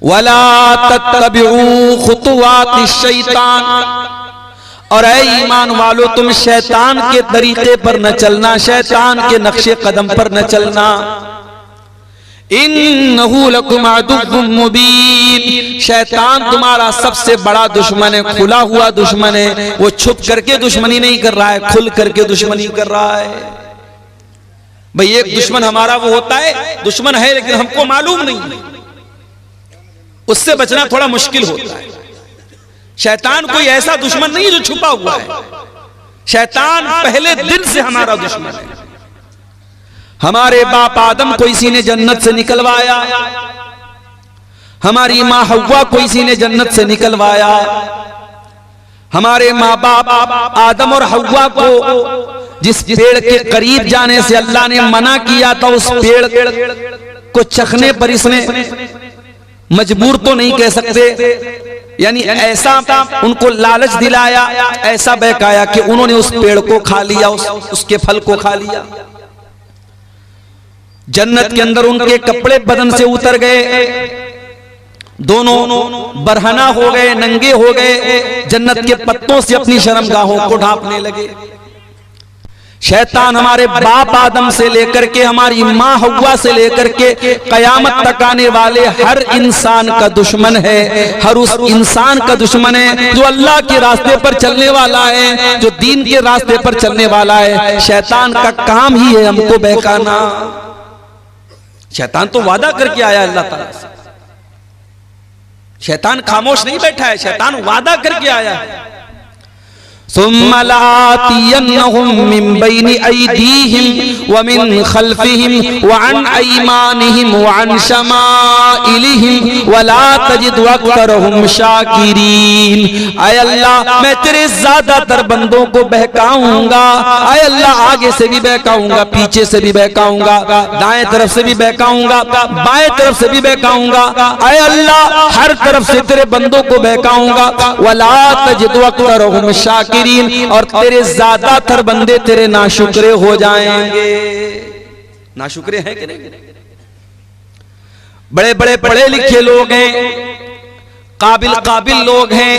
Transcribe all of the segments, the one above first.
वला तत्तबिऊ खुतुवातिश शैतान, और ऐ ईमान वालो तुम शैतान के तरीके पर न चलना, शैतान के नक्शे कदम पर न चलना। इन्नहु लकुम अदुव्वुम मुबीन, शैतान तुम्हारा सबसे बड़ा दुश्मन है, खुला हुआ दुश्मन है। वो छुप करके दुश्मनी नहीं कर रहा है, खुल करके दुश्मनी कर रहा है। भाई एक दुश्मन हमारा वो होता है, दुश्मन है लेकिन हमको मालूम नहीं, उससे बचना थोड़ा मुश्किल होता है। शैतान कोई ऐसा दुश्मन नहीं जो छुपा हुआ है, शैतान पहले दिन से हमारा दुश्मन है। हमारे बाप आदम को इसी ने जन्नत से निकलवाया, हमारी मां हव्वा को इसी ने जन्नत से निकलवाया। हमारे माँ बाप आदम और हव्वा को जिस पेड़ के करीब जाने से अल्लाह ने मना किया था, उस पेड़ को चखने पर इसने मजबूर तो नहीं कह सकते, यानी ऐसा उनको लालच दिलाया, ऐसा बहकाया कि उन्होंने उस पेड़ को खा लिया, उसके फल को खा लिया। जन्नत के अंदर उनके कपड़े बदन से उतर गए, दोनों बरहना हो गए, नंगे हो गए, जन्नत के पत्तों से अपनी शर्मगाहों को ढांपने लगे। शैतान हमारे बाप आदम से लेकर के हमारी माँ हव्वा से लेकर के कयामत तक आने वाले हर इंसान का दुश्मन है, हर उस इंसान का दुश्मन है जो अल्लाह के रास्ते पर चलने वाला है, जो दीन के रास्ते पर चलने वाला है। शैतान का काम ही है हमको बहकाना। शैतान तो वादा करके आया अल्लाह ताला से, शैतान खामोश नहीं बैठा है, शैतान वादा करके आया है। सुम्मा लातियन्नहुम मिन बैनि अयदीहिम व मिन खल्फिहिम व अन अयमानिहिम व अन शमाइलिहिम व ला तजिदु अक्सरहुम शाकिरीन। ऐ अल्लाह मैं तेरे ज्यादातर बंदों को बहकाऊंगा, ऐ अल्लाह आगे से भी बहकाऊंगा, पीछे से भी बहकाऊंगा, दाएं तरफ से भी बहकाऊंगा, बाएं तरफ से भी बहकाऊंगा। ऐ अल्लाह हर तरफ से तेरे बंदों को बहकाऊंगा। व ला तजिदु अक्सरहुम शाकिरीन, और तेरे ज्यादातर बंदे तेरे नाशुक्रे हो जाएंगे। नाशुक्रे हैं कि नहीं? बड़े बड़े पढ़े लिखे लोग हैं, काबिल लोग हैं,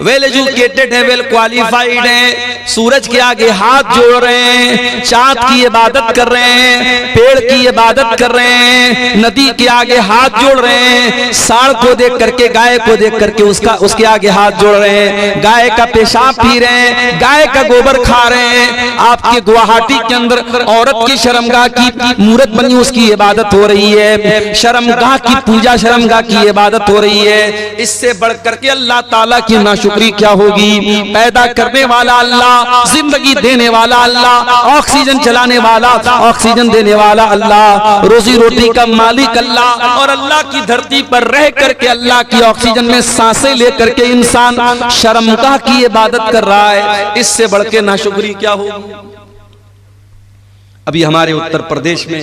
वेल एजुकेटेड है, वेल क्वालिफाइड हैं, सूरज के आगे हाथ जोड़ रहे हैं, चांद की इबादत कर रहे हैं, पेड़ की इबादत कर रहे हैं, नदी के आगे हाथ जोड़ रहे हैं, सांड को देख करके, गाय को देख करके उसके आगे हाथ जोड़ रहे हैं, गाय का पेशाब पी रहे हैं, गाय का गोबर खा रहे हैं। आपके गुवाहाटी के अंदर औरत की शर्मगाह की मूर्त बनी, उसकी इबादत हो रही है, शर्मगाह की पूजा, शर्मगाह की इबादत हो रही है। इससे बढ़ करके अल्लाह ताला की नाशुक्री क्या होगी? पैदा करने वाला अल्लाह, जिंदगी देने वाला अल्लाह, ऑक्सीजन चलाने वाला, ऑक्सीजन देने वाला अल्लाह, रोजी रोटी का मालिक अल्लाह, और अल्लाह की धरती पर रह करके अल्लाह की ऑक्सीजन में सांसें लेकर के इंसान शर्मगाह की इबादत कर रहा है। इससे बढ़ के नाशुक्री क्या होगी? अभी हमारे उत्तर प्रदेश में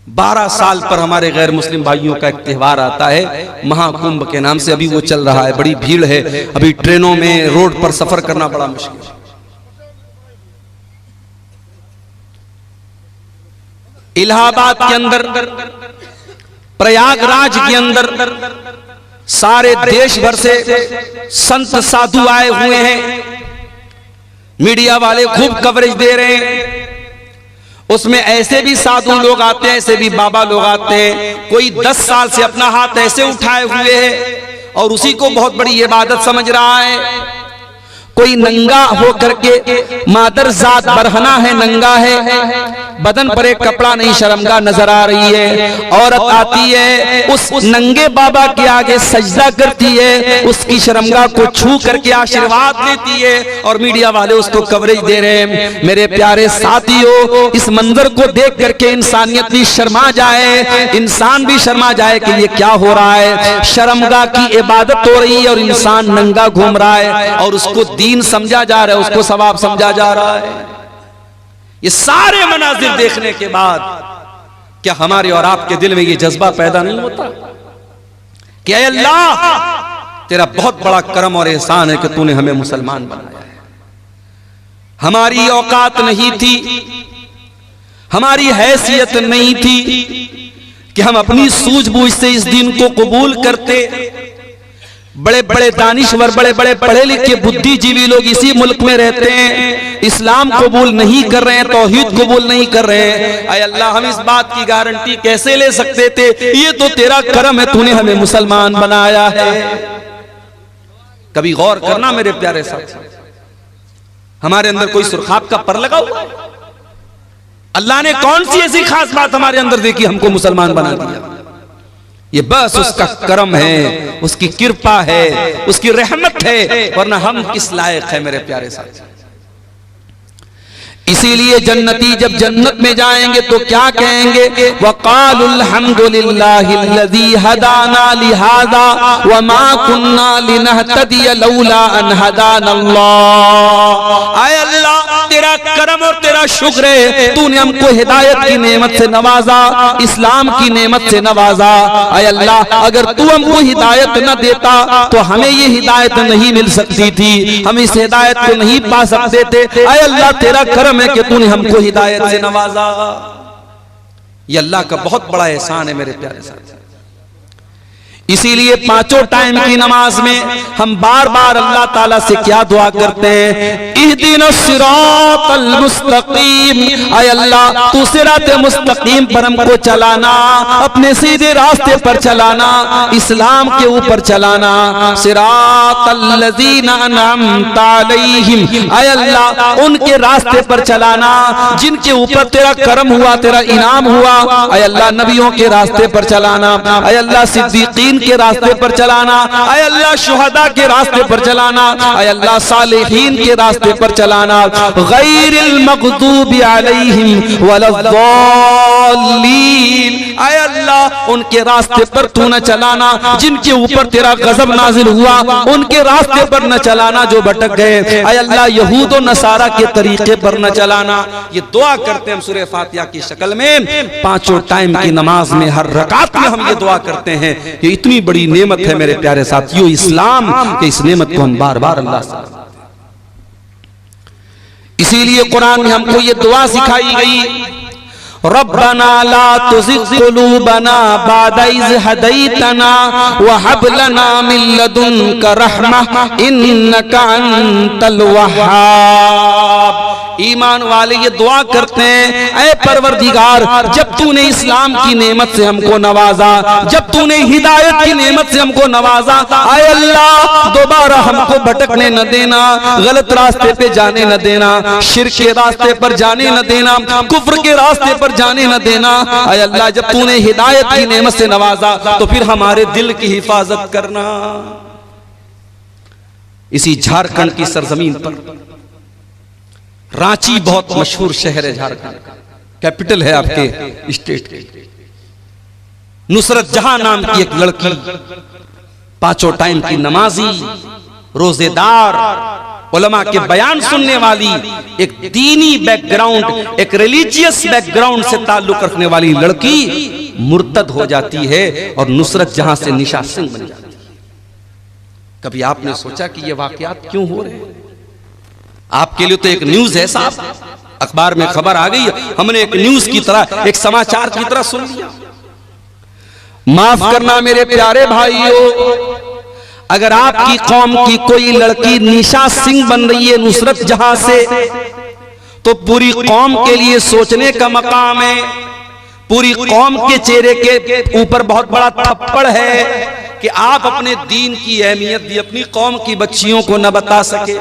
12 साल पर हमारे गैर मुस्लिम भाइयों का एक त्योहार आता है महाकुंभ के नाम से, अभी वो चल रहा है, बड़ी भीड़ है, अभी ट्रेनों में, रोड पर सफर करना बड़ा मुश्किल है। इलाहाबाद के अंदर, प्रयागराज के अंदर सारे देश भर से संत साधु आए हुए हैं, मीडिया वाले खूब कवरेज दे रहे हैं। उसमें ऐसे भी साधु लोग आते हैं, ऐसे भी बाबा लोग आते हैं। कोई 10 साल से अपना हाथ ऐसे उठाए हुए है और उसी को बहुत बड़ी इबादत समझ रहा है। कोई नंगा हो करके, मादर जात बरहना है, नंगा है, बदन पर एक कपड़ा नहीं, शर्मगाह नजर आ रही है। औरत आती है, उस नंगे बाबा के आगे सजदा करती है, उसकी शर्मगाह को छू करके आशीर्वाद लेती है, और मीडिया वाले उसको कवरेज दे रहे हैं। मेरे प्यारे साथियों, इस मंजर को देख करके इंसानियत भी शर्मा जाए, इंसान भी शर्मा जाए कि ये क्या हो रहा है। शर्मगाह की इबादत हो रही है और इंसान नंगा घूम रहा है, और उसको दीन समझा जा रहा है, उसको सवाब समझा जा रहा है। ये सारे मनाजिर देखने के बाद क्या हमारे और आपके दिल में ये जज्बा पैदा नहीं होता कि ऐ अल्लाह, तेरा बहुत बड़ा करम और एहसान है कि तूने हमें मुसलमान बनाया है। हमारी औकात नहीं थी, हमारी हैसियत नहीं थी कि हम अपनी सूझबूझ से इस दीन को कबूल करते। बड़े बड़े दानिश्वर, बड़े बड़े पढ़े लिखे बुद्धिजीवी लोग इसी मुल्क में रहते हैं, इस्लाम कबूल नहीं कर रहे हैं, तौहीद कबूल नहीं कर रहे हैं। आय अल्लाह, हम इस बात की गारंटी कैसे ले सकते थे? ये तो तेरा करम है, तूने हमें मुसलमान बनाया है। कभी गौर करना मेरे प्यारे साथी, हमारे अंदर कोई सुरखाब का पर लगा हुआ? अल्लाह ने कौन सी ऐसी खास बात हमारे अंदर देखी हमको मुसलमान बना दिया? ये बस उसका करम है, उसकी कृपा है, उसकी रहमत है, वरना हम किस लायक है मेरे प्यारे साथी। इसीलिए जन्नती जब जन्नत में जाएंगे तो क्या कहेंगे? वक़ालुल हम्दुलिल्लाहिल्लज़ी हदाना लिहाज़ा वमा कुन्ना लिनहतदिय लौला अन हदानल्लाह। आय अल्लाह, तेरा करम और तेरा शुक्र है, तूने हमको हिदायत की नेमत से नवाजा, इस्लाम की नेमत से नवाजा। आय अल्लाह, अगर तू हमको हिदायत न देता तो हमें ये हिदायत नहीं मिल सकती थी, हम इस हिदायत को नहीं पा सकते थे। आय अल्लाह, तेरा करम है कि तूने हमको हिदायत से नवाजा। ये अल्लाह का बहुत बड़ा एहसान है मेरे प्यारे साथी। इसीलिए पांचों टाइम की नमाज में हम बार बार अल्लाह ताला से क्या दुआ करते हैं? इहदिनस सिरातल मुस्तकीम। आय अल्लाह, तू सिरात मुस्तकीम पर हमको चलाना, अपने सीधे रास्ते पर चलाना, इस्लाम के ऊपर चलाना। सिरातल लज़ीना अनअमता अलैहिम। आय अल्लाह, उनके रास्ते पर चलाना जिनके ऊपर तेरा करम हुआ, तेरा इनाम हुआ। आय अल्लाह, नबियों के रास्ते पर चलाना। आय अल्लाह, सिद्दीकीन के रास्ते पर चलाना। आय अल्लाह, शुहदा के रास्ते पर चलाना। आय अल्लाह, सालिहीन के रास्ते पर चलाना। गैरिल मग़दूबि अलैहिम वलद्दाल्लीन। आय अल्लाह, उनके रास्ते पर तू न चलाना जिनके ऊपर तेरा गजब नाजिल हुआ, उनके रास्ते पर न चलाना जो भटक गए। आय अल्लाह, यहूद और नसारा के तरीके पर न चलाना। ये दुआ करते हैं हम सूरह फातिहा की शक्ल में, पांचों टाइम की नमाज में हर रकात में हम ये दुआ करते हैं। ये इतनी बड़ी नेमत है मेरे प्यारे साथियों इस्लाम, कि इस नेमत को हम बार बार अल्लाह से। इसीलिए कुरान में हमको ये दुआ सिखाई गई, रब्बना ला तुज़िग़ क़ुलूबना बअद इज़ हदैतना व हब लना मिन लदुनका रहमह इन्नका अंतल वह्हाब। ईमान वाले ये दुआ करते हैं, ऐ परवरदिगार, जब तूने इस्लाम की नेमत से हमको नवाजा, जब तूने हिदायत की नेमत से हमको नवाजा, आय अल्लाह, दोबारा हमको भटकने न देना, गलत रास्ते पे जाने न देना, शिर्क के रास्ते पर जाने न देना, कुफ्र के रास्ते पर जाने न देना। आय अल्लाह, जब तूने हिदायत की नेमत से नवाजा तो फिर हमारे दिल की हिफाजत करना। इसी झारखंड की सरजमीन पर, रांची बहुत मशहूर शहर है, झारखंड कैपिटल है आपके स्टेट की, नुसरत जहां नाम की एक लड़की, पांचों टाइम की नमाजी, रोजेदार, उलमा के बयान सुनने वाली, एक दीनी बैकग्राउंड, एक रिलीजियस बैकग्राउंड से ताल्लुक रखने वाली लड़की मुर्तद हो जाती है और नुसरत जहां से निशा सिंह बन जाती है। कभी आपने सोचा कि ये वाकयात क्यों हो रहे हैं? आपके लिए तो एक न्यूज है साहब, अखबार में खबर आ गई, हमने एक न्यूज की तरह, एक समाचार की तरह सुन लिया। माफ करना मेरे प्यारे भाइयों, अगर आपकी कौम की कोई लड़की निशा सिंह बन रही है नुसरत जहां से, तो पूरी कौम के लिए सोचने का मकाम है। पूरी कौम के चेहरे के ऊपर बहुत बड़ा थप्पड़ है कि आप अपने दीन की अहमियत भी अपनी कौम की बच्चियों को न बता सके।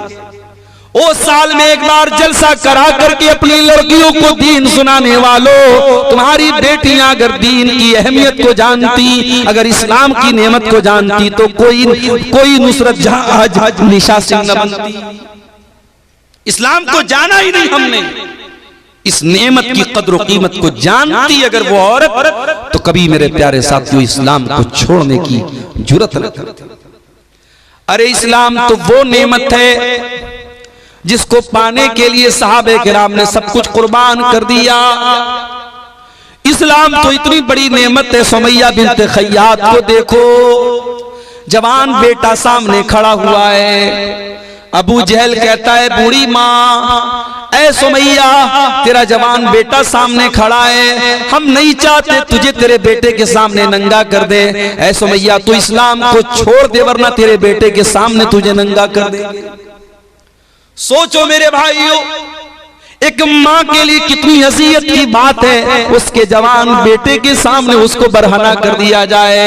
ओ साल में एक बार जलसा करा करके अपनी लड़कियों को दीन सुनाने वालों, तुम्हारी बेटियां अगर दीन की अहमियत को जानती, अगर इस्लाम की नेमत को जानती, तो कोई नुसरत जहां आज निशा सिंह न बनती। इस्लाम को जाना ही नहीं हमने, इस नेमत की कद्र कीमत को जानती अगर वो औरत, तो कभी मेरे प्यारे साथियों इस्लाम को छोड़ने की जुर्रत न करती। अरे इस्लाम तो वो नेमत है जिसको पाने के लिए सहाबे किराम ने सब कुछ कुर्बान कर दिया। इस्लाम तो इतनी बड़ी नेमत है, सुमैया बिन्त खय्यात को देखो, जवान बेटा सामने खड़ा हुआ है, अबू जहल कहता है बूढ़ी माँ ऐ सुमैया, तेरा जवान बेटा सामने खड़ा है, हम नहीं चाहते तुझे तेरे बेटे के सामने नंगा कर दे। ऐ सुमैया, तू इस्लाम को छोड़ दे वरना तेरे बेटे के सामने तुझे नंगा कर देंगे। सोचो मेरे भाइयों, एक माँ के लिए कितनी हसीयत की बात है, उसके जवान बेटे के सामने उसको बरहना कर दिया जाए।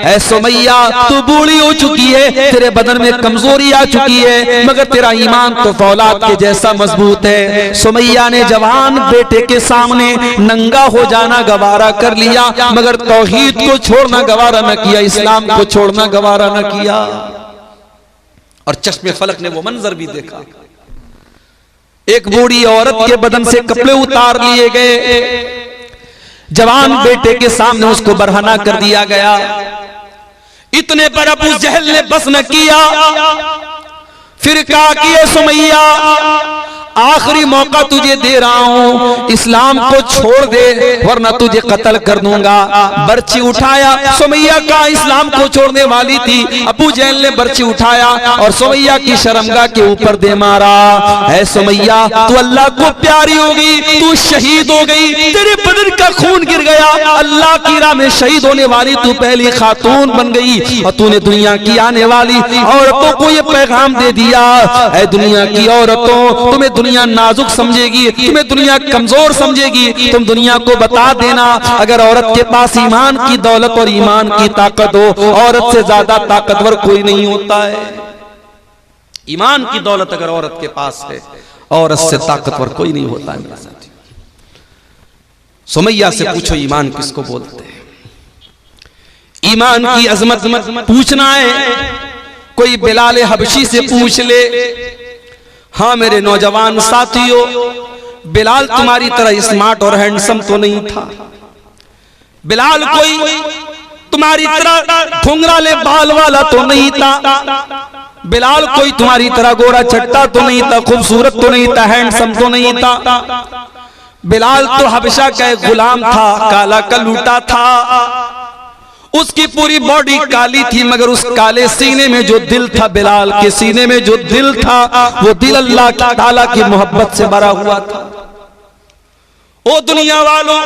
ऐ सुमैया, तू बूढ़ी हो चुकी है, तेरे बदन में कमजोरी आ चुकी है, मगर तेरा ईमान तो फौलाद के जैसा मजबूत है। सुमैया ने जवान बेटे के सामने नंगा हो जाना गवारा कर लिया, मगर तौहीद को छोड़ना गवारा न किया, इस्लाम को छोड़ना गवारा न किया। और चश्मे फलक ने वो मंजर भी देखा, एक बूढ़ी औरत के बदन से कपड़े उतार लिए गए, जवान बेटे के सामने उसको बरहना कर दिया गया। इतने पर अबू जहल ने बस न किया, फिर कहा कि ये सुमैया, आखिरी मौका तुझे दे रहा हूं, इस्लाम को छोड़ दे वरना तुझे कत्ल कर दूंगा। बर्छी उठाया, सुमैया का इस्लाम को छोड़ने वाली थी, अबू जहल ने बर्छी उठाया और सुमैया की शर्मगाह के ऊपर दे मारा। ऐ सुमैया, तू अल्लाह को प्यारी हो गई, तू शहीद हो गई, तेरे बदन का खून गिर गया, अल्लाह की राह में शहीद होने वाली तू पहली खातून बन गई। और तूने दुनिया की आने वाली औरतों को ये पैगाम दे दिया, ऐ दुनिया की औरतों, तुम्हें दुनिया नाजुक समझेगी, तुम्हें दुनिया कमजोर समझेगी, तुम दुनिया को बता देना, अगर औरत के पास ईमान की दौलत और ईमान की ताकत हो, औरत से ज्यादा ताकतवर कोई नहीं होता है। ईमान की दौलत अगर औरत के पास है, औरत से ताकतवर कोई नहीं होता है मेरे साथी। सुमैया से पूछो ईमान किसको बोलते हैं? ईमान की अजमत पूछना है, कोई बिलाल हबशी से पूछ ले। हाँ मेरे नौजवान साथियों, बिलाल तुम्हारी तरह स्मार्ट और हैंडसम तो नहीं था, बिलाल कोई तुम्हारी तरह घुंघराले बाल वाला तो नहीं था, बिलाल कोई तुम्हारी तरह गोरा चट्टा तो नहीं था, खूबसूरत तो नहीं था, हैंडसम तो नहीं था। बिलाल तो हबशा का एक गुलाम था, काला कलूटा था, उसकी पूरी बॉडी काली थी, मगर उस काले सीने में जो दिल था, बिलाल के सीने में जो दिल था, वो दिल अल्लाह ताला की मोहब्बत से भरा हुआ था। ओ दुनिया वालों,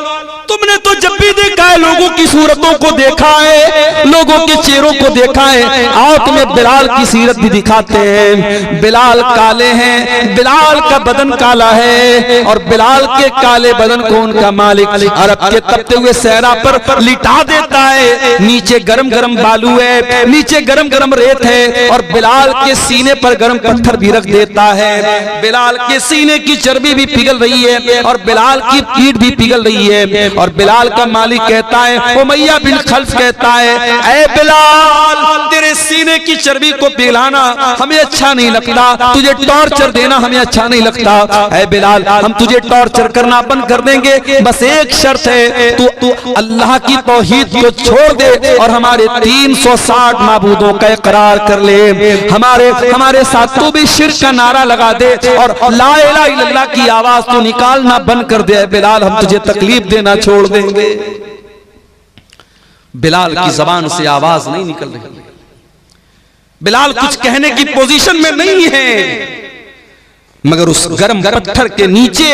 तुमने तो जब भी देखा है लोगों की सूरतों को देखा है, लोगों के चेहरों को देखा है, आओ तुम्हें बिलाल की सीरत भी दिखाते हैं। बिलाल काले हैं, बिलाल का बदन काला है, और बिलाल के काले बदन को उनका मालिक अरब के तपते हुए सहरा पर लिटा देता है। नीचे गरम गरम बालू है, नीचे गरम गरम रेत है, और बिलाल के सीने पर गरम पत्थर भी रख देता है। बिलाल के सीने की चर्बी भी पिघल रही है और बिलाल की पीठ भी पिघल रही है, और बिलाल का मालिक कहता है, उमैया बिन खल्फ कहता है, ऐ बिलाल, तेरे सीने की चर्बी को पिघलाना हमें अच्छा नहीं लगता, तुझे टॉर्चर देना हमें अच्छा नहीं लगता। ऐ बिलाल, हम तुझे टॉर्चर करना बंद कर देंगे, बस एक शर्त है, तू अल्लाह की तौहीद को छोड़ दे और हमारे 360 माबूदों का इकरार कर ले, हमारे साथ तू भी शिर्क का नारा लगा दे और ला इलाहा इल्लल्लाह की आवाज तो निकालना बंद कर दे। बिलाल, हम तुझे तकलीफ देना छोड़ देंगे। बिलाल की जबान से आवाज नहीं निकल रही, बिलाल कुछ कहने की पोजीशन में नहीं है, मगर उस गर्म पत्थर के नीचे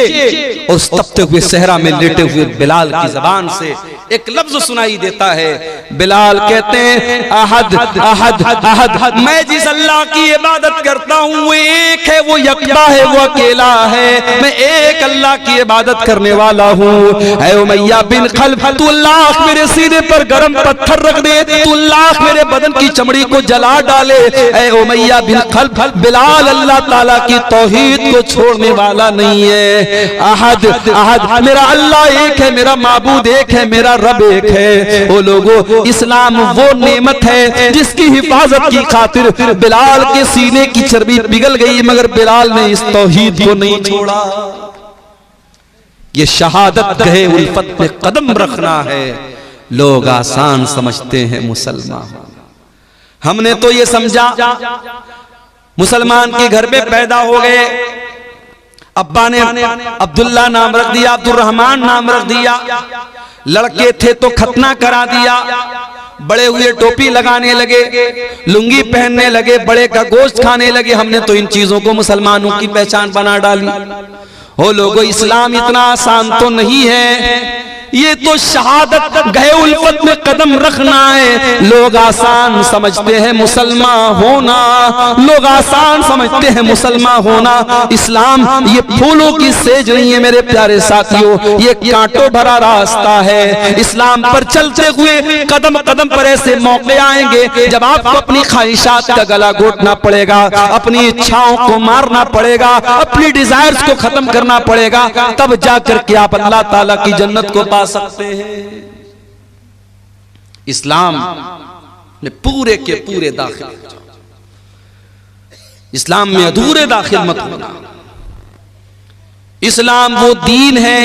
और उस तपते हुए सहरा में लेटे हुए बिलाल की जबान से एक लफ्ज सुनाई देता है। बिलाल कहते हैं, अहद अहद अहद, मैं जिस अल्लाह की इबादत करता हूँ वो एक है, वो यकता है, वो अकेला है, मैं एक अल्लाह की इबादत करने वाला हूँ। ऐ उमैया बिन खल्फ, तू लाख मेरे सीने पर गरम पत्थर रख दे, तू लाख मेरे बदन की चमड़ी को जला डाले, ऐ उमैया बिन खल्फ, बिलाल अल्लाह ताला की तौहीद को छोड़ने वाला नहीं है। अहद अहद, मेरा अल्लाह एक है, मेरा माबूद एक है, मेरा रब एक है। वो लोगों, इस्लाम वो नेमत है जिसकी हिफाजत की खातिर बिलाल के सीने की चर्बी पिघल गई, मगर बिलाल ने इस तौहीद को नहीं छोड़ा। ये शहादत गए उल्फत पे कदम रखना है, लोग आसान समझते हैं मुसलमान। हमने तो ये समझा मुसलमान के घर में पैदा हो गए, अब्बा ने अब्दुल्ला नाम रख दिया, अब्दुर्रहमान नाम रख दिया, लड़के थे तो खतना करा दिया, बड़े हुए टोपी लगाने लगे, लुंगी पहनने लगे, बड़े का गोश्त खाने लगे। हमने तो इन चीजों को मुसलमानों की पहचान बना डाली। हो लोगों, इस्लाम इतना आसान तो नहीं है, ये तो शहादत गए उल्फत में कदम रखना है। लोग आसान समझते हैं मुसलमान होना, लोग आसान समझते हैं मुसलमान होना। इस्लाम ये फूलों की सेज नहीं है मेरे प्यारे साथियों, ये कांटों भरा रास्ता है। इस्लाम पर चलते हुए कदम कदम पर ऐसे मौके आएंगे जब आपको अपनी ख्वाहिशात का गला घोटना पड़ेगा, अपनी इच्छाओं को मारना पड़ेगा, अपनी डिजायर्स को खत्म करना पड़ेगा, तब जाकर के आप अल्लाह ताला की जन्नत को पा सकते हैं। इस्लाम में पूरे के पूरे दाखिल, इस्लाम में अधूरे दाखिल मत होना। इस्लाम वो दीन है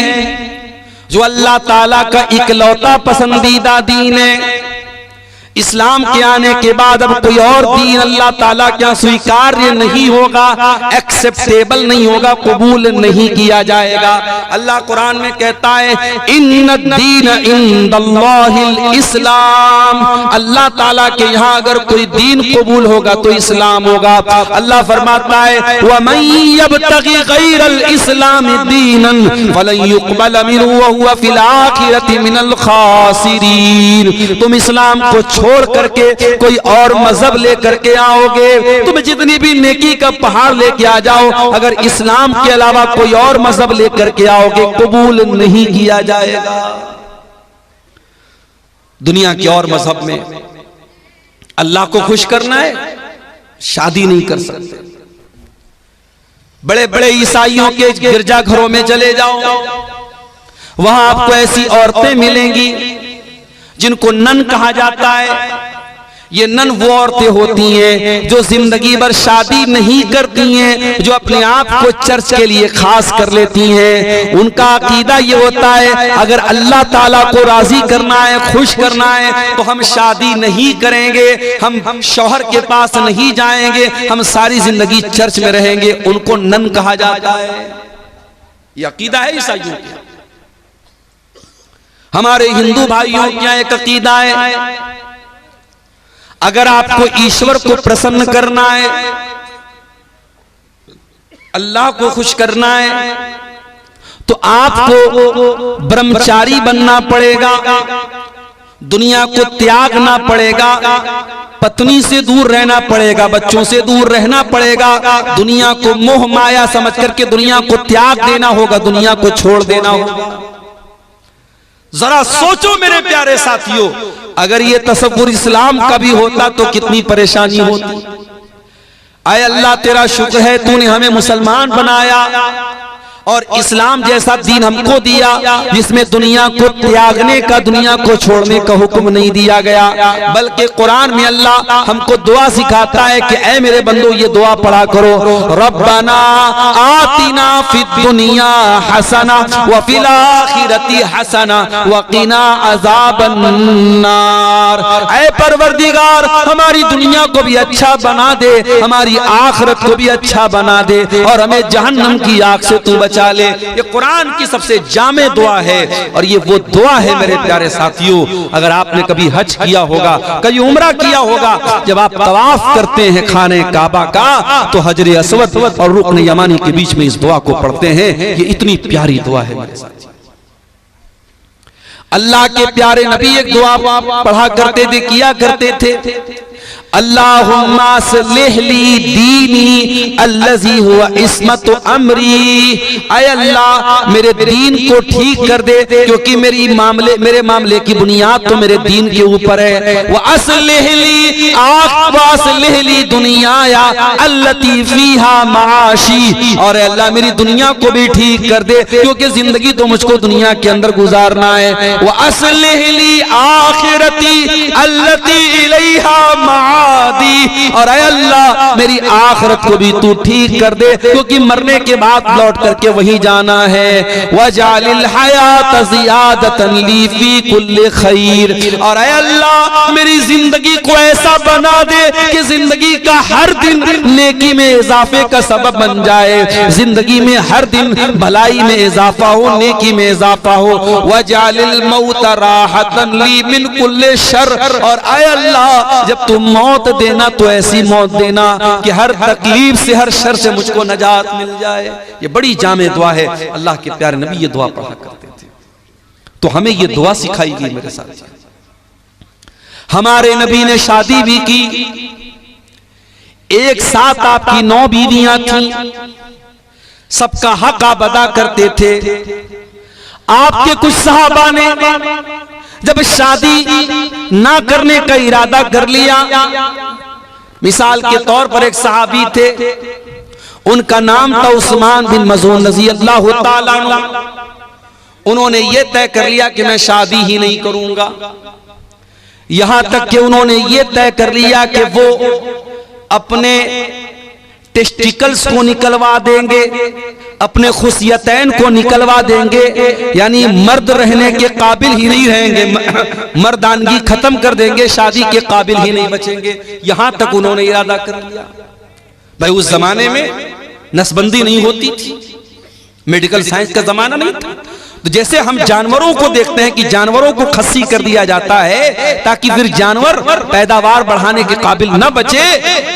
जो अल्लाह ताला का इकलौता पसंदीदा दीन है। इस्लाम के आने के बाद अब कोई और दीन अल्लाह ताला क्या स्वीकार्य नहीं होगा, एक्सेप्टेबल नहीं होगा, कबूल नहीं किया जाएगा। अल्लाह कुरान में कहता है इन्नद्दीन इंदल्लाहिल इस्लाम, अल्लाह ताला के यहाँ अगर कोई दीन कबूल होगा तो इस्लाम होगा। अल्लाह फरमाता है वमन यब्तगी गैरल इस्लाम दीनन फलन युक़बल मिन्हु व हुवा फिल आखिरति मिनल खासिरीन। तुम इस्लाम को छोड़ करके कोई और मजहब लेकर के आओगे, तुम जितनी भी नेकी का पहाड़ लेके आ जाओ, अगर इस्लाम के अलावा कोई और मजहब लेकर के आओगे कबूल नहीं किया जाएगा। दुनिया के और मजहब में अल्लाह को खुश करना है, शादी नहीं कर सकते। बड़े बड़े ईसाइयों के गिरजाघरों में चले जाओ, वहां आपको ऐसी औरतें मिलेंगी जिनको नन कहा जाता है। ये नन वो औरतें होती हैं जो जिंदगी भर शादी नहीं करती हैं, जो अपने आप को चर्च के लिए खास कर लेती हैं। उनका अकीदा ये होता है अगर अल्लाह ताला को राजी करना है, खुश करना है, तो हम शादी नहीं करेंगे, हम शौहर के पास नहीं जाएंगे, हम सारी जिंदगी चर्च में रहेंगे। उनको नन कहा जाता है। ये अकीदा है ईसाइयों का। हमारे हिंदू भाइयों क्या एक अकीदा है, अगर आपको ईश्वर को प्रसन्न करना है, अल्लाह को खुश करना है, तो आपको ब्रह्मचारी बनना पड़ेगा, दुनिया को त्यागना पड़ेगा, पत्नी से दूर रहना पड़ेगा, बच्चों से दूर रहना पड़ेगा, दुनिया को मोह माया समझ करके दुनिया को त्याग देना होगा, दुनिया को छोड़ देना होगा। जरा सोचो मेरे प्यारे साथियों, अगर ये तसव्वुर इस्लाम का भी होता तो कितनी परेशानी होती। आए अल्लाह तेरा शुक्र है तूने हमें मुसलमान बनाया और इस्लाम जैसा दीन हमको दिया जिसमें दुनिया को त्यागने का, दुनिया को छोड़ने का हुक्म नहीं दिया गया, बल्कि कुरान में अल्लाह हमको दुआ सिखाता है कि ऐ मेरे बंदो ये दुआ पढ़ा करो, रब्बना आतिना फिद दुनिया हसना व फिल आखिरति हसना व क़िना अज़ाबन नार। ऐ परवरदिगार हमारी दुनिया को भी अच्छा बना दे, हमारी आखिरत को भी अच्छा बना दे और हमें जहन्नम की आग से तू बचा ले। ये कुरान की सबसे जामे दुआ है और ये वो दुआ है मेरे प्यारे साथियों। अगर आपने कभी हज किया होगा, कभी उम्रा किया होगा, जब आप तवाफ करते हैं खाने काबा का तो हजरे अस्वद और रुकन यमानी के बीच में इस दुआ को पढ़ते हैं। ये इतनी प्यारी दुआ है मेरे साथियों। अल्लाह के प्यारे नबी एक दुआ पढ़ा करते थे, किया करते थे, अल्लाहुम्मा अस्लिह ली दीनी अल्लज़ी हुवा इस्मत अमरी। ऐ अल्लाह मेरे दीन को ठीक कर दे क्योंकि मेरे मामले की बुनियाद तो मेरे दीन के ऊपर है। व अस्लिह ली दुनियाया अल्लती फीहा माशी, और अल्लाह मेरी दुनिया को भी ठीक कर दे क्योंकि जिंदगी तो मुझको दुनिया के अंदर गुजारना है। व अस्लिह ली आखिरती अल्लती इलैहा दी, और ऐ अल्लाह मेरी आखिरत को भी तू ठीक कर दे क्योंकि मरने के बाद लौट करके वही जाना है। वजालिल हयात ज़ियादतन ली फी कुल्ली खैर, और ऐ अल्लाह मेरी जिंदगी जिंदगी को ऐसा बना दे कि जिंदगी का हर दिन नेकी में इजाफे का सबब बन जाए, जिंदगी में हर दिन भलाई में इजाफा हो, नेकी में इजाफा हो। वजालिल मौत राहतन ली मिन कुल्ले शर, और आए अल्लाह जब तुम मौत देना तो ऐसी मौत देना कि हर तकलीफ से, हर शर से मुझको नजात मिल जाए। ये बड़ी जामे दुआ है। अल्लाह के प्यारे नबी ये दुआ पढ़ा करते थे, तो हमें ये दुआ सिखाई गई मेरे साथ। हमारे नबी ने शादी भी की, एक साथ आपकी 9 बीवियां थीं, सबका हक आप अदा करते थे। आपके कुछ सहाबा ने जब शादी ना करने का इरादा कर लिया, मिसाल के तौर पर एक सहाबी थे, उनका नाम था उस्मान बिन मज़ून रज़ी अल्लाह ताला अन्हु। उन्होंने ये तय कर लिया कि मैं शादी ही नहीं करूंगा, यहां तक कि उन्होंने ये तय कर लिया कि वो अपने टेस्टिकल्स को निकलवा देंगे, अपने खुशियतैन को निकलवा देंगे, यानी मर्द रहने के काबिल ही नहीं रहेंगे, मर्दानगी खत्म कर देंगे, शादी के काबिल ही नहीं बचेंगे। यहां तक उन्होंने इरादा कर लिया। भाई उस जमाने में नसबंदी नहीं होती थी, मेडिकल साइंस का जमाना नहीं था। तो जैसे हम जानवरों को देखते हैं कि जानवरों को खस्सी कर दिया जाता है ताकि फिर जानवर पैदावार बढ़ाने के काबिल न बचे,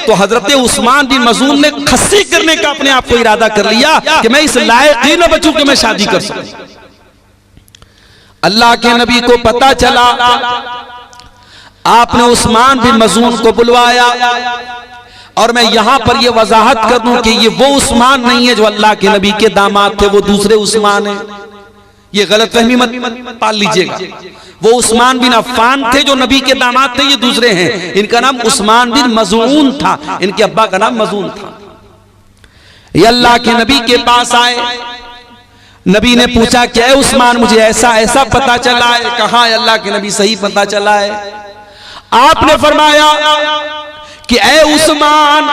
तो हजरत उस्मान बिन मज़ून ने खस्सी करने का अपने आप को इरादा कर लिया कि मैं इस लायक ही न बचूं कि मैं शादी कर सकूं। अल्लाह के नबी को पता चला, आपने उस्मान बिन मज़ून को बुलवाया। और मैं यहां पर यह वजाहत कर दूं कि ये वो उस्मान नहीं है जो अल्लाह के नबी के दामाद थे, वो दूसरे उस्मान है। ये गलतफहमी मत पाल लीजिएगा। वो उस्मान बिन अफ़्फ़ान थे जो नबी के दामाद थे, ये दूसरे हैं। इनका नाम उस्मान बिन मज़ून था, इनके अब्बा का नाम मज़ून था। ये अल्लाह के नबी के पास आए, नबी ने पूछा क्या है उस्मान, मुझे ऐसा ऐसा पता चला है। कहा अल्लाह के नबी सही पता चला है। आपने फरमाया कि ऐ उस्मान,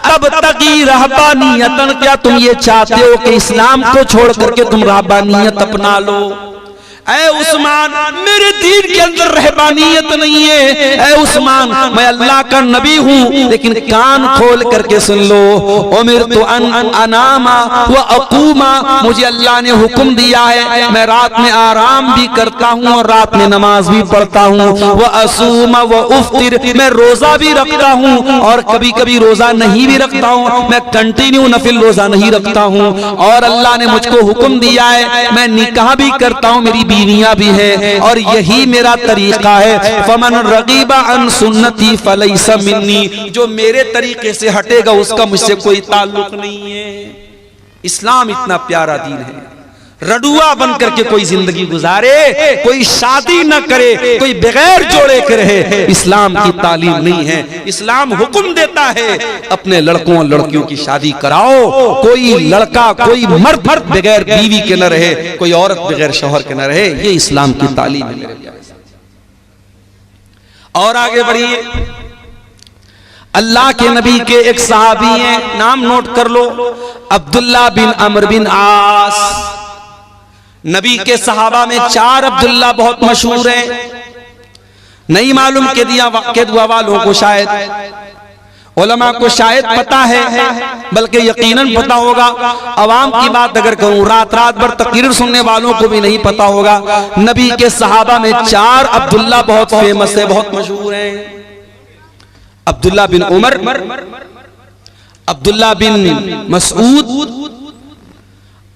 तब तकी रहबानियतन, क्या तुम ये चाहते हो कि इस्लाम को छोड़ करके तुम रहबानियत अपना लो? ऐ उस्मान, मेरे दीन के अंदर रहबानियत नहीं है। ऐ उस्मान, मैं अल्लाह का नबी हूँ, लेकिन कान खोल करके सुन लो। उमिरतु अन अनामा व अक़ूमा, मुझे अल्लाह ने हुक्म दिया है मैं रात में आराम भी करता हूँ और रात में नमाज भी पढ़ता हूँ। व असूमा व उफ्तिर, मैं रोजा भी रखता हूँ और कभी कभी रोजा नहीं भी रखता हूँ, मैं कंटिन्यू नफिल रोजा नहीं रखता हूँ। और अल्लाह ने मुझको हुक्म दिया है मैं निकाह भी करता हूँ, मेरी बीवियां भी है, और यही मेरा तरीका है। फमन रगीबा अन सुन्नती फलैसा मिन्नी, जो मेरे तरीके से हटेगा उसका मुझसे कोई ताल्लुक नहीं है। इस्लाम इतना प्यारा दीन है, रडुआ बन करके कोई जिंदगी गुजारे, कोई शादी न करे, कोई बगैर जोड़े के रहे, इस्लाम की तालीम नहीं है। इस्लाम हुक्म देता है अपने लड़कों और लड़कियों की शादी कराओ। कोई लड़का, कोई मर्द बगैर बीवी के न रहे, कोई औरत बगैर शौहर के न रहे। ये इस्लाम की तालीम है मेरे प्यारे। और आगे बढ़िए, अल्लाह के नबी के एक सहाबी हैं, नाम नोट कर लो, अब्दुल्ला बिन अमर बिन आस। नबी के सहाबा में 4 अब्दुल्ला बहुत मशहूर हैं। नहीं मालूम के दुआ वालों को शायद, उलमा को शायद पता है, बल्कि यकीनन पता होगा। अवाम की बात अगर कहूं, रात रात भर तकरीर सुनने वालों को भी नहीं पता होगा। नबी के सहाबा में 4 अब्दुल्ला बहुत फेमस है, बहुत मशहूर हैं। अब्दुल्ला बिन उमर, अब्दुल्ला बिन मसूद,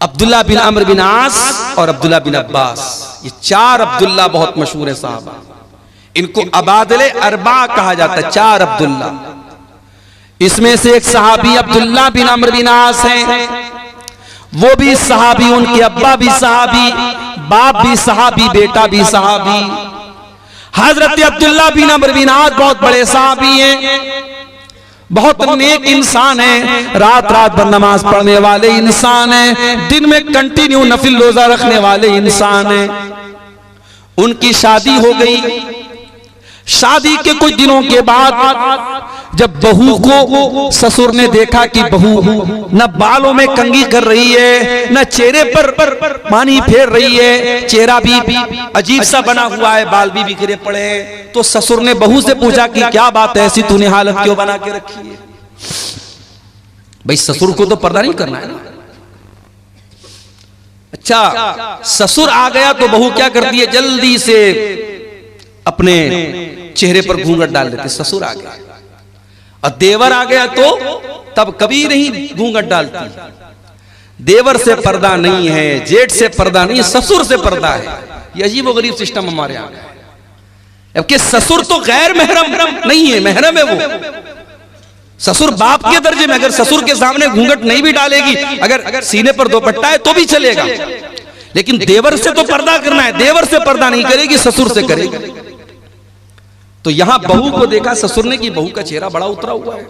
अब्दुल्ला बिन अमर बिन आस और अब्दुल्ला बिन अब्बास। ये 4 अब्दुल्ला बहुत मशहूर है साहबा। इनको अबादले अरबा कहा जाता है, 4 अब्दुल्ला। इसमें से एक सहाबी अब्दुल्ला बिन अमर बिन आस हैं, वो भी सहाबी, उनके अब्बा भी सहाबी, बाप भी सहाबी, बेटा भी सहाबी। हजरत अब्दुल्ला बिन अमर बिन आस बहुत बड़े सहाबी हैं, बहुत नेक इंसान है, रात रात भर नमाज पढ़ने वाले इंसान हैं, दिन में कंटिन्यू नफिल रोजा रखने वाले इंसान हैं। उनकी शादी हो गई। शादी के कुछ दिनों के बाद जब बहू को ससुर ने देखा कि बहू न बालों में कंघी कर रही है, न चेहरे पर पानी फेर रही है, चेहरा भी अजीब सा बना हुआ है, बाल भी बिखरे पड़े हैं, तो ससुर ने बहू से पूछा कि क्या बात है, ऐसी तूने हालत क्यों बना के रखी है? भाई ससुर को तो पर्दा नहीं करना है ना। अच्छा, ससुर आ गया तो बहू क्या करती है, जल्दी से अपने चेहरे पर घूंघट डाल देते। ससुर आ गया और देवर आ गया तो तब कभी नहीं घूंघट डालती। देवर से पर्दा नहीं है, जेठ से पर्दा नहीं, ससुर से पर्दा है। ये अजीब व गरीब सिस्टम हमारे यहाँ है। जबकि ससुर तो गैर महरम नहीं है, महरम है वो। ससुर बाप के दर्जे में, अगर ससुर के सामने घूंघट नहीं भी डालेगी, अगर सीने पर दुपट्टा है तो भी चलेगा, लेकिन देवर से तो पर्दा करना है। देवर से पर्दा नहीं करेगी, ससुर से करेगी। तो यहां बहू को देखा ससुर ने कि बहू का चेहरा बड़ा उतरा हुआ है।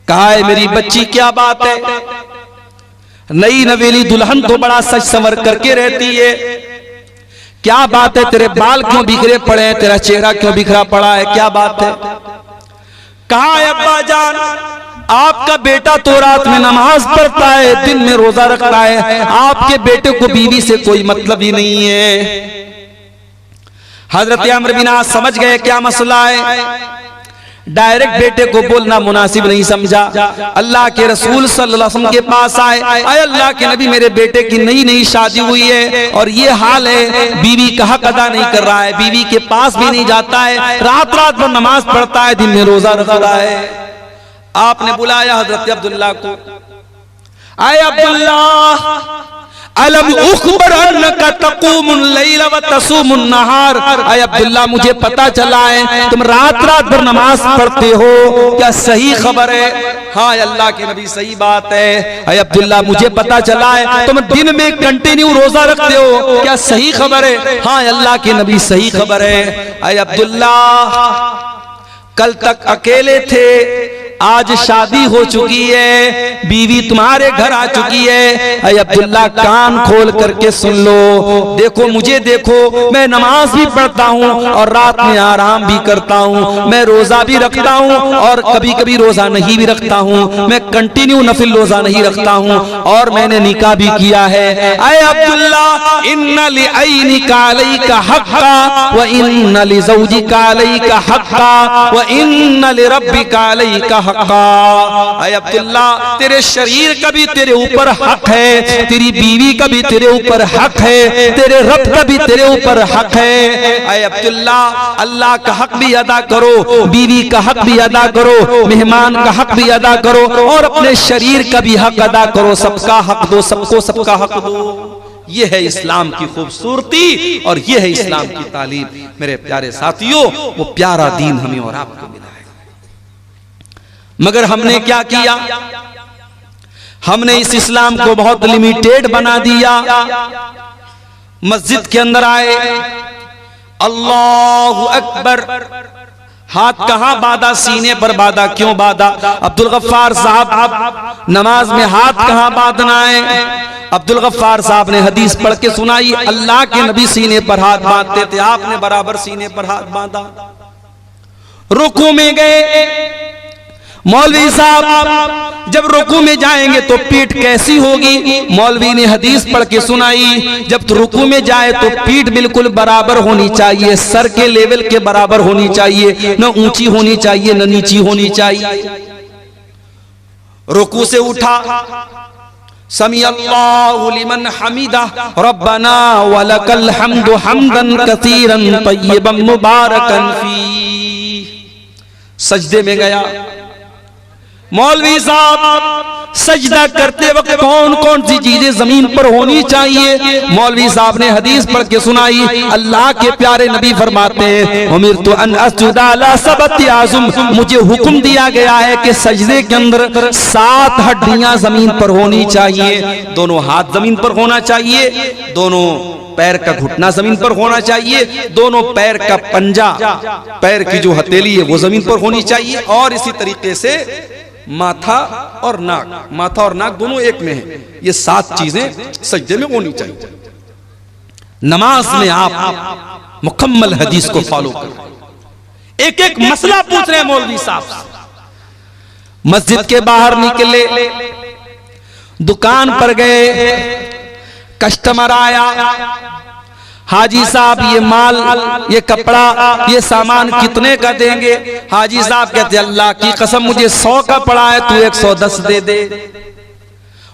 कहा है मेरी बच्ची क्या बात है, नई नवेली दुल्हन तो बड़ा सच संवर करके रहती है, क्या बात है, तेरे बाल क्यों बिखरे पड़े हैं, तेरा चेहरा क्यों बिखरा पड़ा है, क्या बात है? कहा है अब्बा जान, आपका बेटा तो रात में नमाज पढ़ता है, दिन में रोजा रखता है, आपके बेटे को बीवी से कोई मतलब ही नहीं है। हजरत अम्र बिन आस समझ गए क्या मसला है, डायरेक्ट बेटे को बोलना मुनासिब नहीं समझा। अल्लाह के रसूल सल्लल्लाहु अलैहि वसल्लम के पास आए, अल्लाह के नबी मेरे बेटे की नई नई शादी हुई है और ये हाल है, बीवी का हक अदा नहीं कर रहा है, बीवी के पास भी नहीं जाता है, रात रात भर नमाज पढ़ता है, दिन में रोजा रख रहा है। आपने बुलाया हजरत अब्दुल्ला को, आए अब्दुल्ला अलम उखबर अन्नका तक़ूमुल लैल व तसूमुन नहार, आए अब्दुल्ला मुझे पता चला है तुम रात रात भर नमाज पढ़ते हो, क्या सही खबर है? हाँ अल्लाह के नबी सही बात है। आए अब्दुल्ला मुझे पता चला है तुम दिन में कंटिन्यू रोजा रखते हो, क्या सही खबर है? हाँ अल्लाह के नबी सही खबर है। आए अब्दुल्ला कल तक अकेले थे, आज शादी हो चुकी है, बीवी तुम्हारे घर आ चुकी है। अरे अब्दुल्ला कान खोल करके सुन लो, देखो मुझे देखो, मैं नमाज भी पढ़ता हूँ और रात में आराम भी करता हूँ, मैं रोजा भी रखता हूँ और कभी कभी रोजा नहीं भी रखता हूँ, मैं कंटिन्यू नफिल रोजा नहीं रखता हूँ और मैंने निकाह भी किया है। अरे अब्दुल्ला इन्ना लिअयनिका अलैका हक्का व इन्ना लिज़ौजिका अलैका हक्का व इन्ना लिरब्बिका अलैका हक्का। अब्दुल्ला तेरे शरीर का भी तेरे ऊपर हक है, तेरी बीवी का भी तेरे ऊपर हक है, तेरे रब का भी तेरे ऊपर हक है। अब्दुल्ला अल्लाह का हक भी अदा करो, बीवी का हक भी अदा करो, मेहमान का हक भी अदा करो और अपने शरीर का भी हक अदा करो, सबका हक दो, सबको सबका हक दो। ये है इस्लाम की खूबसूरती और ये है इस्लाम की तालीम। मेरे प्यारे साथियों, वो प्यारा दीन हमें और आपको मिला है, मगर हमने क्या किया, हमने इस इस्लाम को बहुत लिमिटेड बना दिया। मस्जिद के अंदर आए, अल्लाहु अकबर, हाथ कहां बांधा, सीने पर बांधा, क्यों बांधा? अब्दुल गफ्फार साहब नमाज में हाथ कहां बांधना है? अब्दुल गफ्फार साहब ने हदीस पढ़ के सुनाई, अल्लाह के नबी सीने पर हाथ बांधते थे, आपने बराबर सीने पर हाथ बांधा। रुकू में गए, मौलवी साहब जब रुकू में जाएंगे तो पीठ कैसी होगी? मौलवी ने हदीस पढ़ के सुनाई, जब तो रुकू में जाए तो पीठ बिल्कुल बराबर होनी चाहिए, सर के लेवल के बराबर होनी चाहिए, न ऊंची होनी चाहिए न नीची होनी चाहिए। रुकू से उठा, समी अल्लाहु लिमन हमीदा रब्बना वलकल हम्दु हम्दन कसीरन तय्यबन मुबारकन फी। सजदे में गया, मौलवी साहब सजदा करते वक्त कौन कौन सी चीजें जमीन पर होनी चाहिए? मौलवी साहब ने हदीस पढ़ के सुनाई, अल्लाह के प्यारे नबी फरमाते हैं, उमिरतु अन अस्जुदा अला सबती आज़ुम, मुझे हुक्म दिया गया है कि सजदे के अंदर 7 हड्डियां जमीन पर होनी चाहिए। दोनों हाथ जमीन पर होना चाहिए, दोनों पैर का घुटना जमीन पर होना चाहिए, दोनों पैर का पंजा, पैर की जो हथेली है वो जमीन पर होनी चाहिए, और इसी तरीके से माथा और नाक, माथा और नाक दोनों एक में है। ये 7 चीजें सजदे में होनी चाहिए। नमाज में आप मुकम्मल हदीस को फॉलो करें, एक एक मसला पूछ रहे हैं मौलवी साहब। मस्जिद के बाहर निकले, दुकान पर गए, कस्टमर आया, हाजी साहब ये माल, ये कपड़ा, ये सामान कितने का देंगे? हाजी साहब कहते अल्लाह की कसम मुझे 100 का पड़ा है, तू 110 दे दे।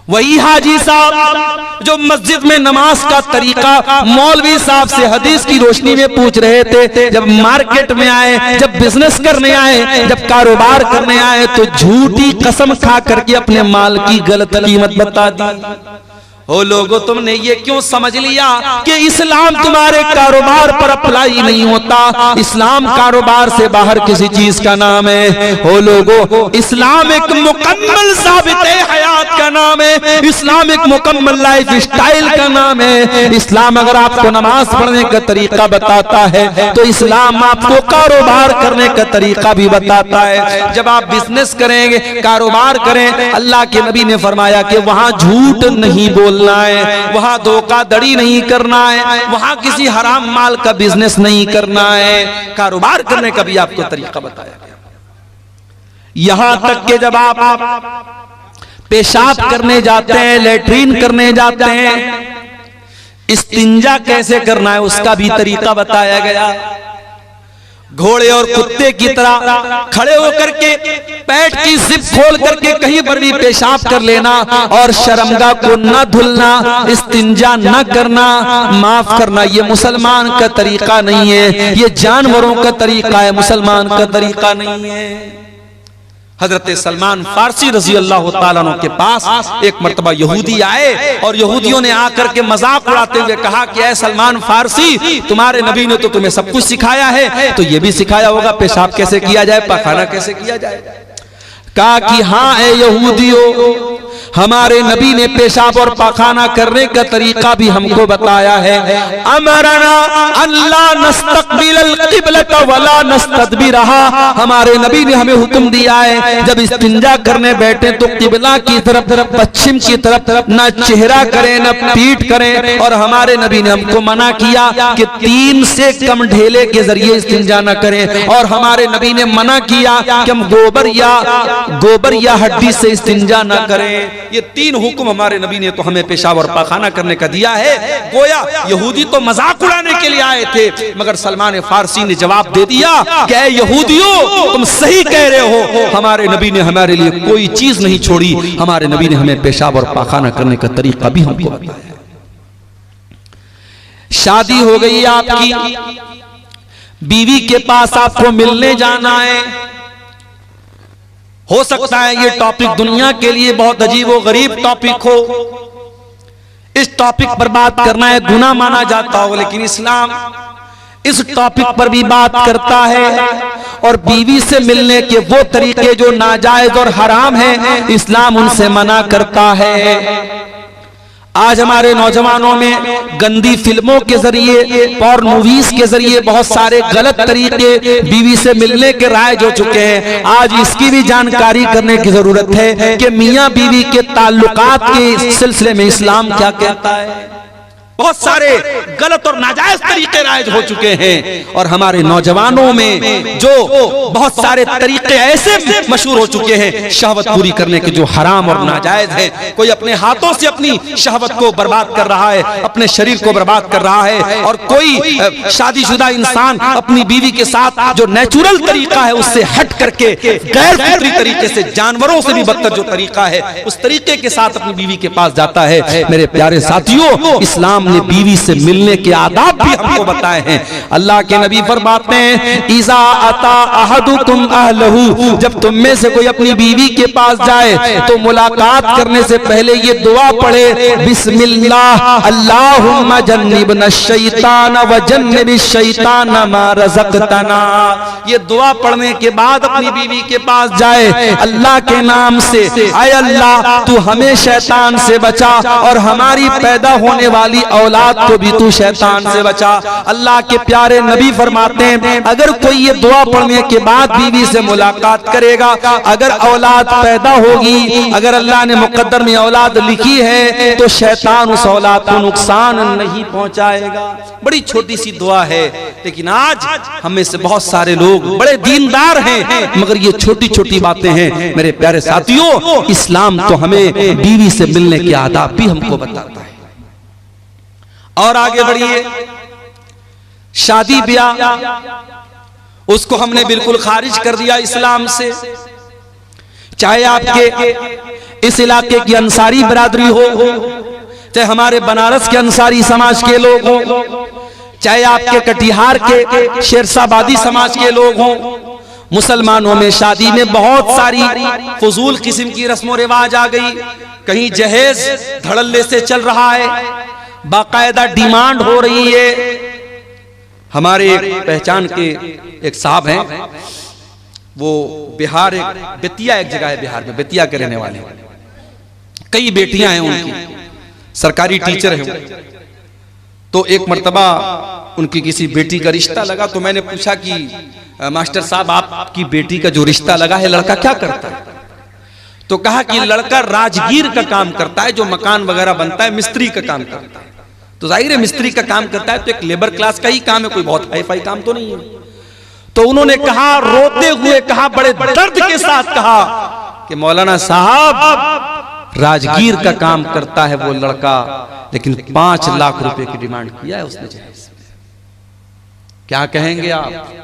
वही हाजी साहब जो मस्जिद में नमाज का तरीका मौलवी साहब से हदीस की रोशनी में पूछ रहे थे, जब मार्केट में आए, जब बिजनेस करने आए, जब कारोबार करने आए, तो झूठी कसम खा करके अपने माल की गलत कीमत बता दी। ओ लोगों, तुमने ये क्यों समझ लिया कि इस्लाम तुम्हारे कारोबार पर अप्लाई नहीं होता? इस्लाम कारोबार से बाहर किसी चीज का नाम है। ओ लोगों, इस्लाम एक मुकम्मल ज़ाबिते हयात का नाम है। इस्लाम एक मुकम्मल लाइफ स्टाइल का नाम है। इस्लाम अगर आपको नमाज पढ़ने का तरीका बताता है तो इस्लाम आपको कारोबार करने का तरीका भी बताता है। जब आप बिजनेस करेंगे, कारोबार करें, अल्लाह के नबी ने फरमाया कि वहां झूठ नहीं बोल है, वहां धोखाधड़ी नहीं करना है, वहां किसी हराम माल का बिजनेस नहीं करना है। कारोबार करने का भी आपको तरीका बताया गया। यहां तक कि जब आप पेशाब करने जाते हैं, लेटरिन करने जाते हैं, इस्तिंजा कैसे करना है उसका भी तरीका बताया गया। घोड़े और कुत्ते की तरह खड़े होकर के पेट की जिप खोल करके कहीं पर भी पेशाब कर लेना और शर्मगाह को न धुलना, इस्तिंजा न करना, माफ करना, ये मुसलमान का तरीका नहीं है, ये जानवरों का तरीका है, मुसलमान का तरीका नहीं है। हजरत सलमान फारसी रजी अल्लाह ताला अन्हु के पास एक मर्तबा यहूदी आए और यहूदियों ने आकर के मजाक उड़ाते हुए कहा कि ऐ सलमान फारसी, तुम्हारे नबी ने तो तुम्हें सब कुछ सिखाया है, तो ये भी सिखाया होगा पेशाब कैसे किया जाए, पाखाना कैसे किया जाए। कहा कि हाँ ए यहूदियों, हमारे नबी ने पेशाब और पाखाना करने का तरीका भी हमको बताया है। अमरना अल्लाह नस्तकबिल क़िबलत वला नस्तदबिरहा, हमारे नबी ने हमें हुक्म दिया है जब इस्तिंजा करने बैठे तो किबला की तरफ, पश्चिम की तरफ ना चेहरा करें न पीठ करें। और हमारे नबी ने हमको मना किया कि 3 से कम ढेले के जरिए इस्तिंजा न करें। और हमारे नबी ने मना किया कि हम गोबर या हड्डी से इस्तिंजा न करें। ये 3 हुक्म हमारे नबी ने तो हमें पेशाब और पाखाना करने का दिया है। गोया यहूदी तो मजाक उड़ाने के लिए आए थे, मगर सलमान फारसी ने जवाब दे दिया कि ऐ यहूदियों, तुम सही कह रहे हो, हमारे नबी ने हमारे लिए कोई चीज नहीं छोड़ी, हमारे नबी ने हमें पेशाब और पाखाना करने का तरीका भी हमको बताया। शादी हो गई आपकी, बीवी के पास आपको मिलने जाना है। हो सकता है ये टॉपिक दुनिया के लिए बहुत अजीब व गरीब टॉपिक हो, इस टॉपिक पर बात करना है गुनाह माना जाता हो, लेकिन इस्लाम इस टॉपिक पर भी बात करता है। और बीवी से मिलने के वो तरीके जो नाजायज और हराम हैं, इस्लाम उनसे मना करता है। आज हमारे नौजवानों में गंदी फिल्मों के जरिए, पॉर्न मूवीज के जरिए बहुत सारे गलत तरीके बीवी से मिलने के राइज हो चुके हैं। आज इसकी भी जानकारी करने की जरूरत है कि मियां बीवी के ताल्लुकात के सिलसिले में इस्लाम क्या कहता है। बहुत सारे गलत और नाजायज तरीके राइज हो चुके हैं और हमारे नौजवानों में जो बहुत सारे तरीके ऐसे मशहूर हो चुके हैं शहवत पूरी करने के, जो हराम और नाजायज है। कोई अपने हाथों से अपनी शहवत को बर्बाद कर रहा है, अपने शरीर को बर्बाद कर रहा है, और कोई शादीशुदा इंसान अपनी बीवी के साथ जो नेचुरल तरीका है उससे हट करके गैर फितरी तरीके से, जानवरों से भी बदतर जो तरीका है उस तरीके के साथ अपनी बीवी के पास जाता है। मेरे प्यारे साथियों, इस्लाम ने बीवी से मिलने के आदाब भी हमको बताए हैं। अल्लाह के नबी फरमाते हैं, इज़ा अता अहदुकुम अहलहू, जब तुम में से कोई अपनी बीवी के पास जाए तो मुलाकात करने से पहले ये दुआ पढ़े, बिस्मिल्लाह अल्लाहुम्मा जन्निबना शैतान व जन्निबिश शैतान मा रज़क़तना। ये दुआ पढ़ने के बाद अपनी बीवी के पास जाए अल्लाह के नाम से, आय अल्लाह तू हमें शैतान से बचा और हमारी पैदा होने वाली औलाद को भी तू शैतान से बचा। अल्लाह के प्यारे नबी फरमाते हैं, अगर कोई ये दुआ पढ़ने के बाद बीवी से मुलाकात करेगा, अगर औलाद पैदा होगी, अगर अल्लाह ने मुकद्दर में औलाद लिखी है तो शैतान उस औलाद को नुकसान नहीं पहुंचाएगा। बड़ी छोटी सी दुआ है, लेकिन आज हमें से बहुत सारे लोग बड़े दीनदार हैं, मगर ये छोटी छोटी बातें हैं। मेरे प्यारे साथियों, इस्लाम तो हमें बीवी से मिलने के आदाब भी हमको बताता है। और आगे बढ़िए, शादी ब्याह उसको हमने बिल्कुल खारिज कर दिया इस्लाम से। चाहे आपके इस इलाके की अंसारी बरादरी हो, चाहे हमारे बनारस के अंसारी समाज के लोग हों, चाहे आपके कटिहार के शेरशाबादी समाज के लोग हों, मुसलमानों में शादी में बहुत सारी फजूल किस्म की रस्म रिवाज आ गई। कहीं जहेज धड़ल्ले से चल रहा है, बाकायदा डिमांड हो रही है। हमारे पहचान के एक साहब हैं, वो बिहार बेतिया एक जगह है, बिहार में बेतिया के रहने वाले, कई बेटियां हैं उनकी, सरकारी टीचर हैं। तो एक मर्तबा उनकी किसी बेटी का रिश्ता लगा, तो मैंने पूछा कि मास्टर साहब आपकी बेटी का जो रिश्ता लगा है लड़का क्या करता है? तो कहा कि लड़का राजगीर का काम करता है, जो मकान वगैरह बनता है मिस्त्री का काम करता है। तो जाहिर है मिस्त्री का काम करता है तो एक लेबर क्लास का ही काम है, कोई बहुत हाई फाई काम तो नहीं है। तो उन्होंने कहा, रोते हुए कहा, बड़े दर्द के साथ कहा कि मौलाना साहब राजगीर का काम करता है वो लड़का, लेकिन 5 लाख रुपए की डिमांड किया है उसने जहेज। क्या कहेंगे आप?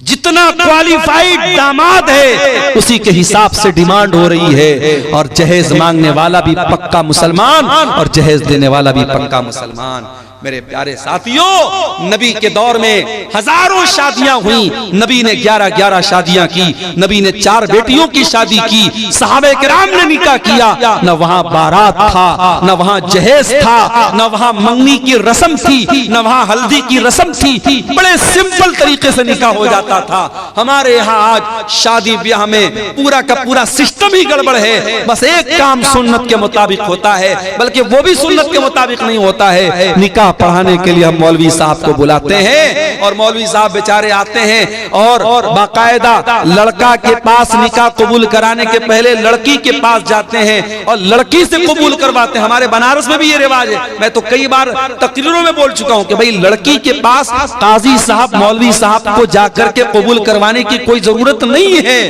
जितना क्वालिफाइड दामाद है उसी के हिसाब से डिमांड हो रही है, और जहेज मांगने वाला भी पक्का मुसलमान और जहेज देने वाला भी पक्का मुसलमान। मेरे प्यारे साथियों, नबी के दौर में हजारों शादियां हुई, नबी ने 11-11 शादियां की, नबी ने 4 बेटियों की शादी की, सहाबे किराम ने निकाह किया। न वहां बारात था, न वहां जहेज था, न वहां मंगनी की रस्म थी, न वहां हल्दी की रस्म थी। बड़े सिंपल तरीके से निकाह हो जाता था। हमारे यहाँ आज शादी ब्याह में पूरा का पूरा सिस्टम ही गड़बड़ है। बस एक काम सुन्नत के मुताबिक होता है, बल्कि वो भी सुन्नत के मुताबिक नहीं होता है। निकाह पढ़ाने के लिए हम मौलवी साहब को बुलाते हैं, और मौलवी साहब बेचारे आते हैं और बाकायदा लड़का के पास निकाह कबूल कराने के पहले लड़की के पास जाते हैं और लड़की से कबूल करवाते हैं। हमारे बनारस में भी ये रिवाज है। मैं तो कई बार तकरीरों में बोल चुका हूं कि भाई लड़की के पास काजी साहब मौलवी साहब को जाकर के कबूल करवाने की कोई जरूरत नहीं है।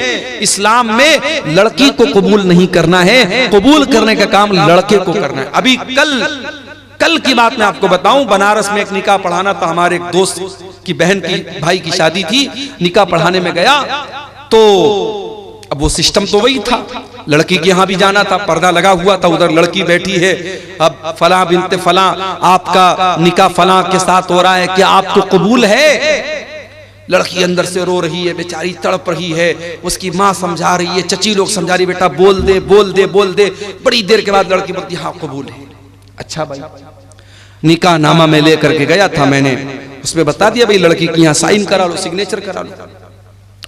इस्लाम में लड़की को कबूल नहीं करना है, कबूल करने का काम लड़के को करना है। अभी कल की बात मैं आपको बताऊं, बनारस में एक निकाह पढ़ाना था। हमारे एक दोस्त की बहन की भाई की शादी थी, निकाह पढ़ाने में गया तो अब वो सिस्टम तो वही था, लड़की के यहाँ भी जाना था, पर्दा लगा हुआ था, उधर लड़की बैठी है। अब फला बिनते फला आपका निकाह फला के साथ हो रहा है, क्या आपको कबूल है? लड़की अंदर से रो रही है, बेचारी तड़प रही है। उसकी माँ समझा रही है, चची लोग समझा रही, बेटा बोल दे बोल दे बोल दे। बड़ी देर के बाद लड़की बोलती हाँ कबूल है। अच्छा भाई, निकाह नामा में लेकर के गया था मैंने, उसमें बता दिया भाई लड़की की यहाँ साइन करा लो, सिग्नेचर करा लो।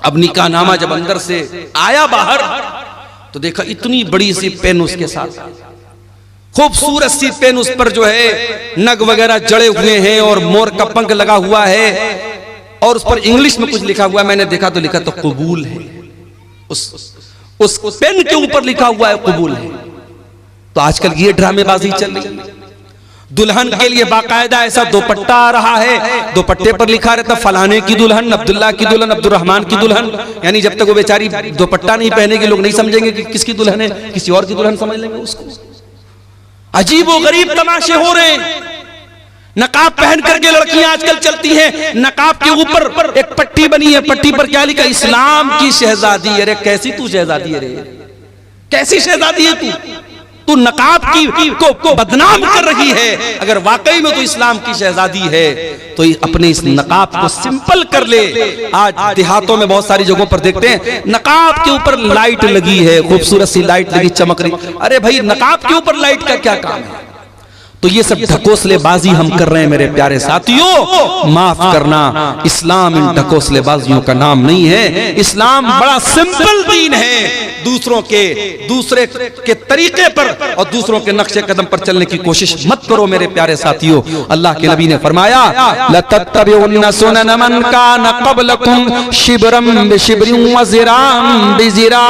अब निकाह नामा जब अंदर से आया बाहर तो देखा इतनी बड़ी सी पेन उसके साथ, खूबसूरत सी पेन, उस पर जो है नग वगैरह जड़े हुए हैं और मोर का पंख लगा हुआ है, और उस पर इंग्लिश में कुछ लिखा हुआ है। मैंने देखा तो लिखा तो कबूल है, उस पेन के ऊपर लिखा हुआ है कबूल है। तो आजकल ये ड्रामेबाजी चल रही है। दुल्हन के लिए बाकायदा ऐसा दुपट्टा आ रहा है, दुपट्टे पर लिखा रहता फलाने की दुल्हन, अब्दुल्ला की दुल्हन, अब्दुर्रहमान की दुल्हन। यानी जब तक वो बेचारी दुपट्टा नहीं पहनेगी लोग नहीं समझेंगे कि किसकी दुल्हन है, किसी और की दुल्हन समझ लेंगे उसको। अजीब व गरीब तमाशे हो रहे हैं। नकाब पहन करके लड़कियां आजकल चलती हैं, नकाब के ऊपर एक पट्टी बनी है, पट्टी पर क्या लिखा? इस्लाम की शहजादी। अरे कैसी तू शहजादी है रे, कैसी शहजादी है तू नकाब की को बदनाम कर रही है। अगर वाकई में तो इस्लाम की शहजादी है तो अपने इस नकाब को सिंपल कर ले। आज देहातों में बहुत सारी जगहों पर देखते हैं नकाब के ऊपर लाइट लगी है, खूबसूरत सी लाइट लगी चमक रही। अरे भाई नकाब के ऊपर लाइट का क्या काम है? तो ये सब ढकोसलेबाजी हम कर रहे हैं मेरे प्यारे साथियों। माफ करना, इस्लाम इन ढकोसलेबाजियों का नाम नहीं है। इस्लाम बड़ा सिंपल दीन है। दूसरे के तरीके पर और दूसरों के नक्शे कदम पर चलने की कोशिश मत करो मेरे प्यारे साथियों। अल्लाह के नबी ने फरमाया लतत्तबिउन्ना सुनन मन कान क़ब्लकुम शिब्रम बिशिब्रिन व ज़िराम बिज़िरा।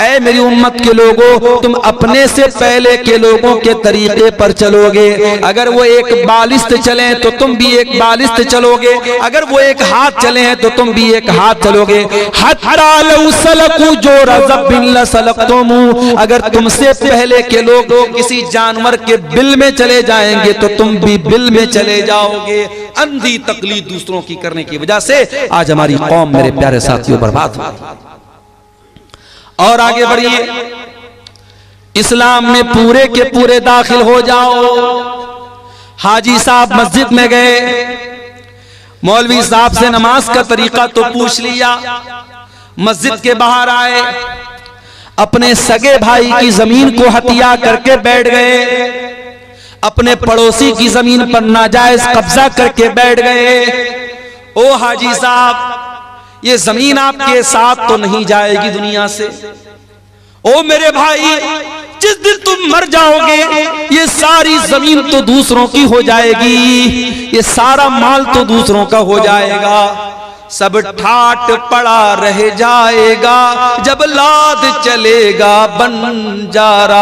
ऐ मेरी उम्मत के लोगों, तुम अपने से पहले के लोगों के तरीके पर चलो, चलोगे, अगर वो एक बालिस्त चले तो तुम भी एक बालिस्त चलोगे, अगर वो एक हाथ चले हैं तो तुम भी एक हाथ चलोगे। हत्ता लौ सलकू जोरज़ब बिन लसलक्तुमू, अगर तुमसे पहले के लोग किसी जानवर के बिल में चले जाएंगे तो तुम भी बिल में चले जाओगे। अंधी तकलीद दूसरों की करने की वजह से आज हमारी कौम मेरे प्यारे साथियों बर्बाद हो। और आगे बढ़िए, इस्लाम में पूरे के पूरे दाखिल हो जाओ। हाजी साहब मस्जिद में गए, मौलवी साहब से नमाज का तरीका तो पूछ लिया, मस्जिद के बाहर आए, अपने सगे भाई की जमीन को हत्या करके बैठ गए, अपने पड़ोसी की जमीन पर नाजायज कब्जा करके बैठ गए। ओ हाजी साहब, ये जमीन आपके साथ तो नहीं जाएगी दुनिया से। ओ मेरे भाई, जिस दिन तुम मर जाओगे ये सारी जमीन तो दूसरों की हो जाएगी, ये सारा माल तो दूसरों का हो जाएगा, सब ठाट पड़ा रह जाएगा जब लाद चलेगा बंजारा।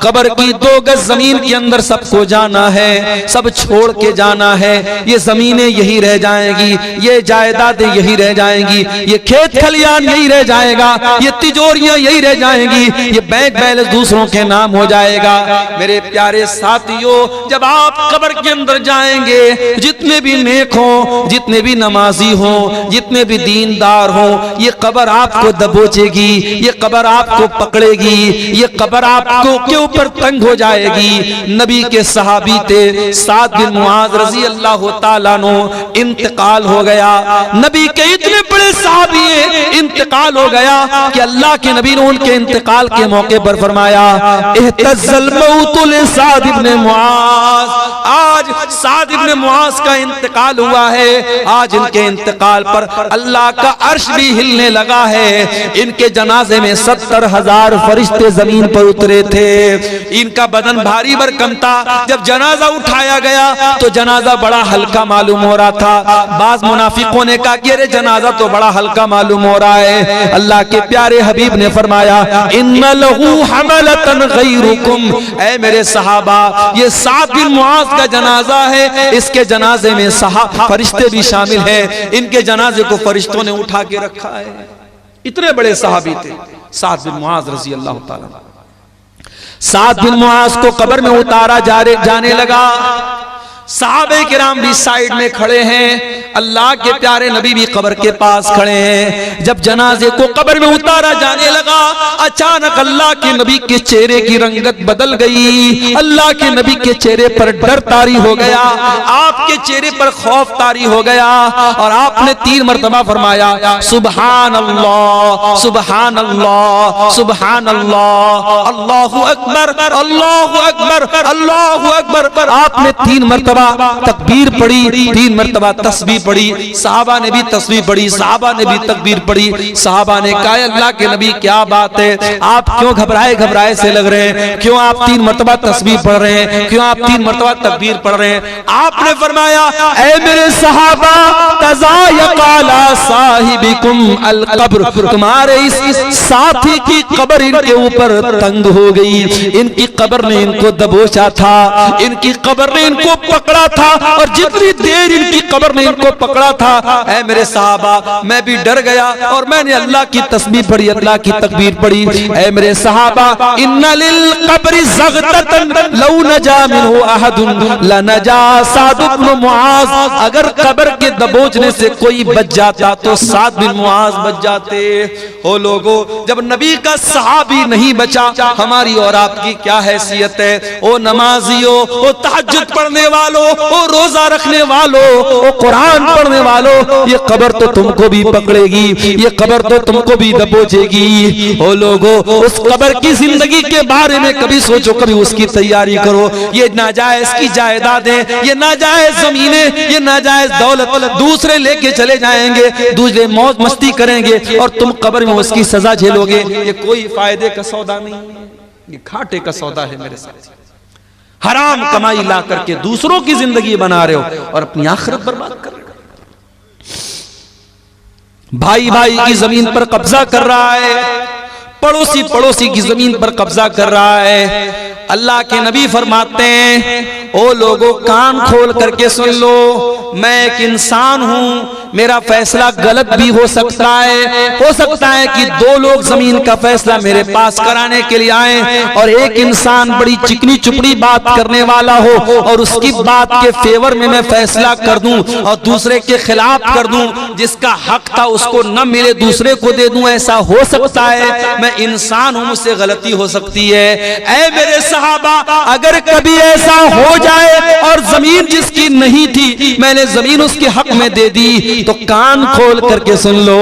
कब्र की 2 गज जमीन के अंदर सबको जाना है, सब छोड़ के जाना है। ये जमीनें यही रह जाएंगी, ये जायदादें यही रह जाएंगी, ये खेत खलियान यही रह जाएगा, ये तिजोरियां यही रह जाएंगी, ये बैंक बैलेंस दूसरों के नाम हो जाएगा। मेरे प्यारे साथियों, जब आप कब्र के अंदर जाएंगे, जितने भी नेक हो, जितने भी नमाजी हो, जितने भी दीनदार हो, ये कब्र आपको दबोचेगी, ये कब्र आपको पकड़ेगी, ये कब्र आपको के ऊपर तंग हो जाएगी। नबी के सहाबी थे साद बिन मुआज रजी अल्लाह तआला अन्हु, इंतकाल हो गया। नबी के इतने बड़े सहाबी इंतकाल हो गया कि अल्लाह के नबी ने उनके इंतकाल के मौके पर फरमाया, इhtazal मौत li साद इब्न मुआज। आज साद इब्न मुआज का इंतकाल हुआ है, आज इनके इंतकाल पर अल्लाह का अर्श भी हिलने लगा है। इनके जनाजे में 70,000 फरिश्ते जमीन पर उतरे थे। इनका बदन भारी भरकम था। जब जनाजा उठाया गया तो जनाजा बड़ा हल्का मालूम हो रहा था। बाज मुनाफिकों ने कहा कि अरे जनाजा तो बड़ा हल्का मालूम हो रहा है। अल्लाह के प्यारे हबीब ने फरमाया, इन्ना लहू हमलतन गैरुकुम, ऐ मेरे सहाबा, ये साद बिन मुआज का जनाजा है, इसके जनाजे में फरिश्ते भी शामिल है। इनके जनाजे को फरिश्तों ने उठा के रखा है। इतने बड़े सहाबी थे साद बिन मुआज रजी अल्लाह तआला। साद बिन मुआज को कब्र में उतारा जाने लगा। सहाबे किराम भी साइड में खड़े हैं, अल्लाह के प्यारे नबी भी कब्र के पास खड़े हैं। जब जनाजे को कब्र में उतारा जाने लगा, अचानक अल्लाह के नबी के चेहरे की रंगत बदल गई। अल्लाह के नबी के चेहरे पर डर तारी हो गया, आपके चेहरे पर खौफ तारी हो गया और आपने 3 मरतबा फरमाया, सुबहान अल्लाह, सुबहान अल्लाह, सुबहान अल्लाह, अल्लाहु अकबर, अल्लाहु अकबर, अल्लाहु अकबर। आपने 3 मरतबा तकबीर पढ़ी, 3 मरतबा तस्बीह पढ़ी। सहाबा ने भी तस्बीह पढ़ी, सहाबा ने भी तकबीर पढ़ी। सहाबा ने कहा, अल्लाह के नबी क्या बात है, आप क्यों घबराए से लग रहे हैं, क्यों आप 3 मरतबा तस्बीह पढ़ रहे हैं, क्यों आप 3 मरतबा तकबीर पढ़ रहे हैं। आपने फरमाया, ऐ मेरे सहाबा, तज़ायक़ाला साहिबिकुम अल कब्र, तुम्हारे इस साथी की कब्र इनके ऊपर तंग हो गई। इनकी कब्र ने इनको दबोचा था, इनकी कब्र ने इनको पकड़ा था और जितनी देर इनकी कब्र ने इनको पकड़ा था, ऐ मेरे सहाबा, मैं भी डर गया और मैंने अल्लाह की तस्बीह पढ़ी, अल्लाह की तकबीर पढ़ी। ऐ मेरे सहाबा, इन्ना लिल कब्रि ज़ग़ततन लौ नजा मिन्हु अहदुन लनजा साद इब्न मुआज, अगर कब्र के दबोचने से कोई बच जाता तो साद बिन मुआज बच जाते। ओ लोगो, जब नबी का सहाबी नहीं बचा, हमारी और आपकी क्या हैसियत है। ओ नमाजियों, ओ तहज्जुद पढ़ने वालों, ओ रोजा रखने वालों, ओ कुरान पढ़ने वालों, ये कब्र तो तुमको भी पकड़ेगी, ये कब्र तो तुमको भी दबोचेगी। ओ लोगो, उस कब्र की जिंदगी के बारे में कभी सोचो, कभी उसकी तैयारी करो। ये नाजायज की जायदादें, ये नाजायज जमीनें, ये नाजायज दौलत दूसरे लेके चले जाएंगे, दूसरे मौज मस्ती करेंगे और तुम कब्र में उसकी सजा झेलोगे। ये कोई फायदे का सौदा नहीं, ये घाटे का सौदा है मेरे साथ। हराम कमाई ला करके दूसरों की जिंदगी बना रहे हो और अपनी आखिरत बर्बाद कर रहे हो। भाई भाई की जमीन पर कब्जा कर रहा है, पड़ोसी पड़ोसी की जमीन पर कब्जा कर रहा है। अल्लाह के नबी फरमाते हैं, ओ लोगों कान खोल करके सुन लो, मैं एक इंसान हूं, मेरा फैसला गलत भी हो सकता है कि दो लोग जमीन का फैसला मेरे पास कराने के लिए आए और एक इंसान बड़ी चिकनी चुपड़ी बात करने वाला हो और उसकी बात के फेवर में मैं फैसला कर दूं और दूसरे के खिलाफ कर दूं, जिसका हक था उसको न मिले दूसरे को दे दूं, ऐसा हो सकता है। मैं इंसान हूं, मुझसे गलती हो सकती है। ऐ मेरे सहाबा, अगर कभी ऐसा हो जाए और जमीन जिसकी नहीं थी मैंने जमीन उसके हक में दे दी, तो कान खोल करके सुन लो,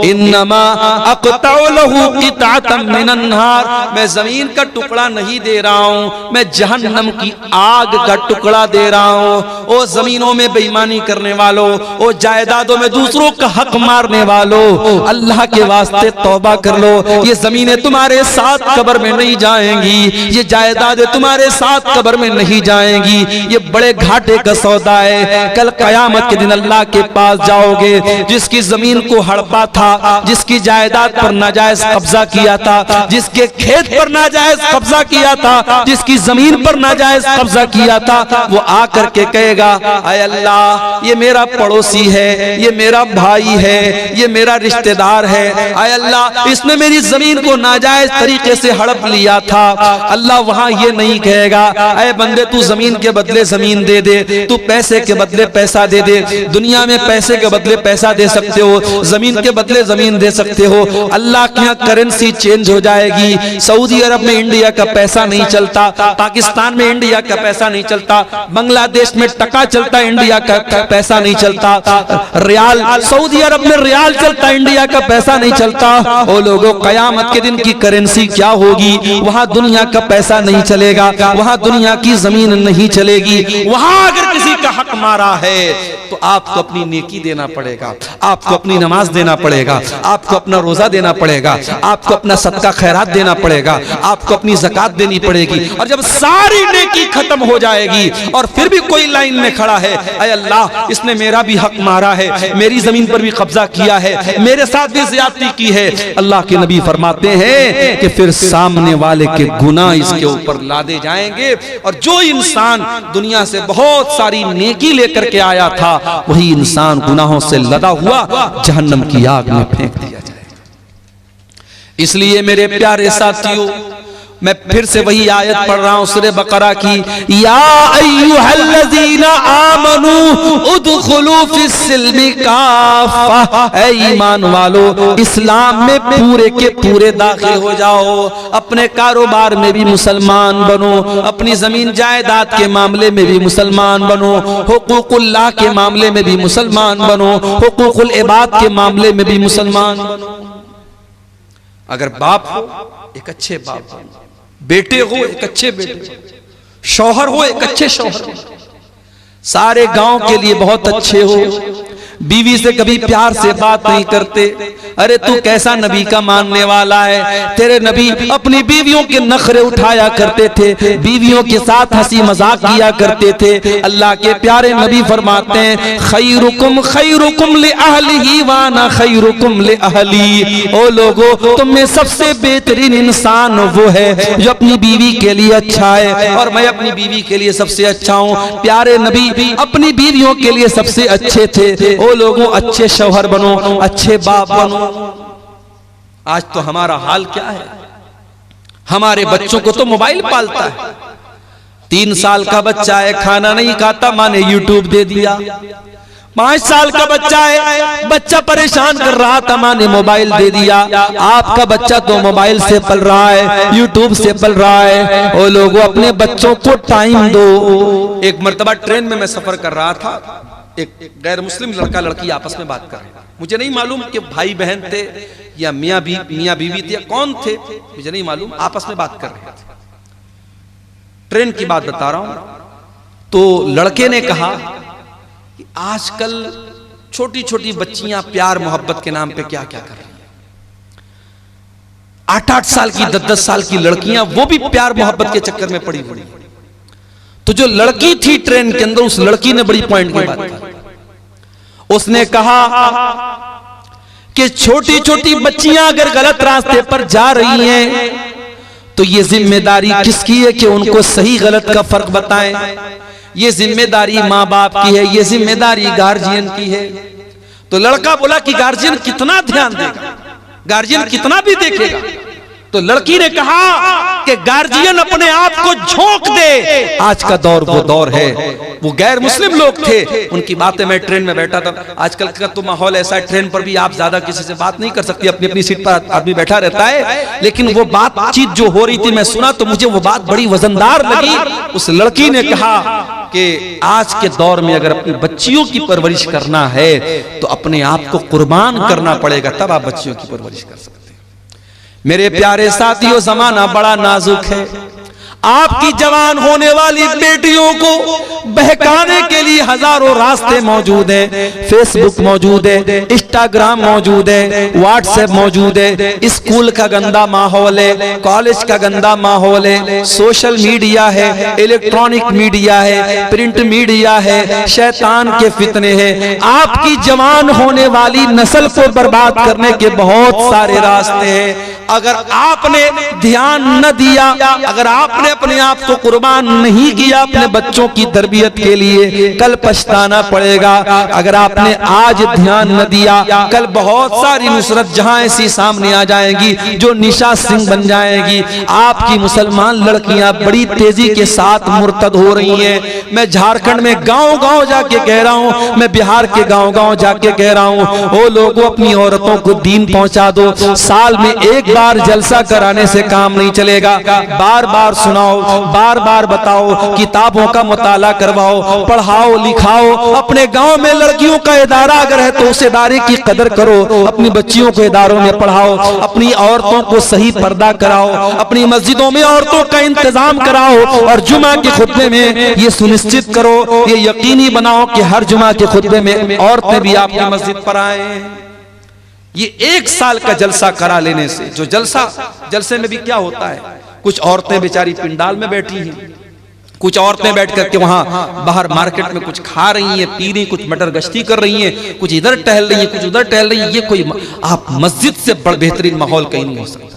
इन्नमा अक़तउ लहू क़िताअतम मिनन नार, मैं जमीन का टुकड़ा नहीं दे रहा हूं, मैं जहन्नम की आग का टुकड़ा दे रहा हूं। ओ जमीनों में बेईमानी करने वालों, ओ जायदादों में दूसरों का हक मारने वालों, अल्लाह के वास्ते तौबा कर लो। ये जमीनें तुम्हारे साथ कब्र में नहीं जाएंगी, ये जायदादें तुम्हारे साथ कब्र में नहीं जाएंगी, ये बड़े घाटे का सौदा है। कल कयामत के दिन अल्लाह के पास जाओगे, जिसकी जमीन को हड़पा था, जिसकी जायदाद पर नाजायज कब्जा किया था, जिसके खेत पर नाजायज कब्जा किया था, जिसकी जमीन पर नाजायज कब्जा किया था, वो आकर के कहेगा, आय अल्लाह ये मेरा पड़ोसी है, ये मेरा भाई है, ये मेरा रिश्तेदार है, आय अल्लाह इसने मेरी जमीन को नाजायज तरीके से हड़प लिया था। अल्लाह वहां ये नहीं कहेगा, अय बंदे तू जमीन के बदले जमीन दे दे, तू पैसे के बदले पैसा दे दे। दुनिया में पैसे के बदले पैसा दे सकते हो, जमीन के बदले जमीन दे सकते हो। अल्लाह के यहाँ करेंसी चेंज हो जाएगी। सऊदी अरब में इंडिया का पैसा नहीं चलता, पाकिस्तान में इंडिया का पैसा नहीं चलता, बांग्लादेश में टका चलता, इंडिया का पैसा नहीं चलता, रियाल सऊदी अरब में रियाल चलता, इंडिया का पैसा नहीं चलता। ओ लोगों, कयामत के दिन की करेंसी क्या होगी? वहां दुनिया का पैसा नहीं चलेगा, वहां दुनिया की जमीन नहीं चलेगी। वहां अगर किसी का हक मारा है तो आपको अपनी नेकी देना पड़ेगा, आपको अपनी नमाज देना पड़ेगा, आपको अपना रोजा देना पड़ेगा, आपको अपना सदका खैरात देना पड़ेगा, आपको अपनी ज़कात देनी पड़ेगी। और जब सारी नेकी खत्म हो जाएगी और फिर भी कोई लाइन में खड़ा है, अय अल्लाह इसने मेरा भी हक मारा है, मेरी जमीन पर भी कब्जा किया है, मेरे साथ भी ज्यादती की है, अल्लाह के नबी फरमाते हैं कि फिर सामने वाले के गुनाह इसके ऊपर लादे जाएंगे और जो इंसान दुनिया से बहुत सारी नेकी लेकर के आया था, वही इंसान गुनाहों से लदा हुआ जहन्नम की आग में फेंक दिया जाएगा। इसलिए मेरे प्यारे साथियों, मैं फिर से वही आयत पढ़ रहा हूं सूरह बकरा की, या अय्युहल्लज़ीना आमनू उदखुलू फिस्सिल्मि काफ़ा, ऐ ईमान वालो इस्लाम में पूरे के पूरे दाखिल हो जाओ। अपने कारोबार में भी मुसलमान बनो, अपनी जमीन जायदाद के मामले में भी मुसलमान बनो, हुकूकुल्लाह के मामले में भी मुसलमान बनो, हुकूकुल इबाद के मामले में भी मुसलमान बनो। अगर बाप हो एक अच्छे बाप बनो, बेटे हो एक अच्छे बेटे, शौहर हो एक अच्छे शौहर, सारे गांव के लिए बहुत अच्छे हो। बीवी से कभी प्यार से बात नहीं करते, अरे तू कैसा नबी का मानने वाला है? तेरे नबी अपनी बीवियों के नखरे उठाया करते थे, बीवियों के साथ हंसी मजाक किया करते थे। अल्लाह के प्यारे नबी फरमाते हैं, खैरुकुम खैरुकुम li ahlihi व अना खैरुकुम li ahली। ओ लोगों, तुम में सबसे बेहतरीन इंसान वो है जो अपनी बीवी के लिए अच्छा है और मैं अपनी बीवी के लिए सबसे अच्छा हूँ। प्यारे नबी अपनी बीवियों के लिए सबसे अच्छे थे। ओ लोगों, अच्छे शौहर बनो, अच्छे बाप बनो। आज तो हमारा हाल क्या है? हमारे बच्चों को तो मोबाइल पालता है। 3 साल का बच्चा है, खाना नहीं खाता, माँ ने यूट्यूब दे दिया। 5 साल का बच्चा है, बच्चा परेशान कर रहा था, माँ ने मोबाइल दे दिया। आपका बच्चा तो मोबाइल से पल रहा है, यूट्यूब से पल रहा है। ओ लोगों, अपने बच्चों को टाइम दो। एक मर्तबा ट्रेन में मैं सफर कर रहा था, एक गैर मुस्लिम लड़का लड़की आपस में बात कर रहे हैं। मुझे नहीं मालूम कि भाई बहन थे या मियाँ बीवी थे या कौन थे, मुझे नहीं मालूम, आपस में बात कर रहे थे। ट्रेन की बात बता रहा हूं। तो लड़के ने कहा कि आजकल छोटी छोटी बच्चियां प्यार मोहब्बत के नाम पे क्या क्या कर रही हैं। 8-8 साल की 10-10 साल की लड़कियां, वो भी प्यार मोहब्बत के चक्कर में पड़ी हुई। तो जो लड़की थी ट्रेन के अंदर, उस लड़की ने बड़ी पॉइंट की बात की। उसने कहा कि छोटी छोटी बच्चियां अगर गलत रास्ते पर जा रही हैं तो ये जिम्मेदारी किसकी है कि उनको सही गलत का फर्क बताएं। ये जिम्मेदारी माँ बाप की है, ये जिम्मेदारी गार्जियन की है। तो लड़का बोला कि गार्जियन कितना ध्यान देगा, गार्जियन कितना भी देखेगा। तो लड़की ने कहा कि गार्जियन अपने आप को झोंक दे। आज का दौर वो दौर है, वो गैर मुस्लिम लोग थे, उनकी बातें, मैं ट्रेन में बैठा था, आजकल का तो माहौल ऐसा है, ट्रेन पर भी आप ज्यादा किसी से बात नहीं कर सकती, अपनी अपनी सीट पर आदमी बैठा रहता है। लेकिन वो बातचीत जो हो रही थी मैं सुना तो मुझे वो बात बड़ी वजनदार लगी। उस लड़की ने कहा कि आज के दौर में अगर अपनी बच्चियों की परवरिश करना है तो अपने आप को कुर्बान करना पड़ेगा, तब आप बच्चियों की परवरिश कर सकते हैं। मेरे प्यारे साथियों, जमाना बड़ा नाजुक है। आपकी जवान होने वाली बेटियों को बहकाने के लिए हजारों रास्ते मौजूद हैं। फेसबुक मौजूद है, इंस्टाग्राम मौजूद है, व्हाट्सएप मौजूद है, स्कूल का गंदा माहौल है, कॉलेज का गंदा माहौल है, सोशल मीडिया है, इलेक्ट्रॉनिक मीडिया है, प्रिंट मीडिया है, शैतान के फितने हैं। आपकी जवान होने वाली नस्ल को बर्बाद करने के बहुत सारे रास्ते हैं। अगर आपने ध्यान न दिया, अगर आपने अपने आप को कुर्बान नहीं किया अपने बच्चों की तरबियत के लिए, कल पछताना पड़ेगा। अगर आपने आज ध्यान न दिया, कल बहुत सारी नुसरत जहां ऐसी सामने आ जाएंगी जो निशा सिंह बन जाएगी। आपकी मुसलमान लड़कियां बड़ी तेजी के साथ मुर्तद हो रही हैं। मैं झारखंड में गांव-गांव जाके कह रहा हूं, मैं बिहार के गांव-गांव जाके कह रहा हूं, ओ लोगों अपनी औरतों को दीन पहुंचा दो। साल में एक बार जलसा कराने से काम नहीं चलेगा। बार बार सुनाओ, बार बार बताओ, किताबों का मुताला करवाओ, पढ़ाओ लिखाओ। अपने गांव में लड़कियों का इदारा अगर है तो उस इदारे की कदर करो। अपनी बच्चियों को इदारों में पढ़ाओ, अपनी औरतों को सही पर्दा कराओ, अपनी मस्जिदों में औरतों का इंतजाम कराओ और जुमा के खुतबे में ये सुनिश्चित करो, ये यकीनी बनाओ कि हर जुमा के खुतबे में औरतें भी आपकी मस्जिद पर आए। ये एक साल का जलसा करा लेने से, जो जलसे में भी क्या होता है, कुछ औरतें बेचारी पिंडाल में बैठी हैं, कुछ औरतें बैठ करके वहां बाहर मार्केट में कुछ खा रही हैं, पी रही, कुछ मटर गश्ती कर रही हैं, कुछ इधर टहल रही हैं, कुछ उधर टहल रही हैं। ये कोई आप मस्जिद से बड़ा बेहतरीन माहौल कहीं नहीं हो सकता।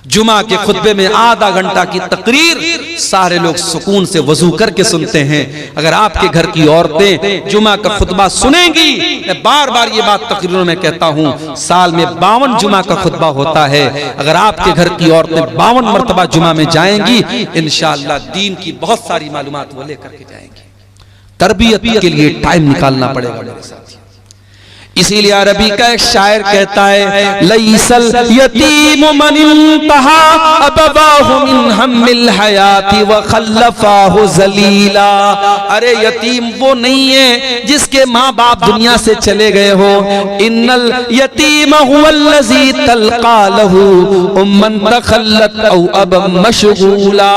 जुमा के खुतबे में आधा घंटा की तकरीर सारे लोग सुकून से वजू करके सुनते हैं। अगर आपके घर की औरतें जुमा का खुतबा सुनेंगी, मैं बार बार ये बात तकरीरों में कहता हूं, साल में 52 जुमा का खुतबा होता है। अगर आपके घर की औरतें 52 मरतबा जुमा में जाएंगी, इंशाअल्लाह दीन की बहुत सारी मालूमात वो लेकर के जाएंगी। तरबियत के लिए टाइम निकालना पड़ेगा मेरे साथ। इसीलिए अरबी का एक शायर कहता है, लईसल यतीम मन इंतहा अबवाहु मिन हम्मिल हयाती व खल्लफाहु जलीला। अरे यतीम वो नहीं है जिसके माँ बाप दुनिया से चले गए हो। इन्नल यतीम हुवल्लज़ी तल्का लहू उम्मन तखल्लत औ अबम मशगूला।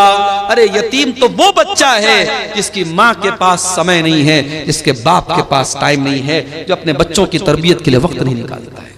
अरे यतीम तो वो बच्चा है जिसकी माँ के पास समय नहीं है, जिसके बाप के पास टाइम नहीं है, जो अपने बच्चों की तरबियत के लिए वक्त नहीं निकालता है।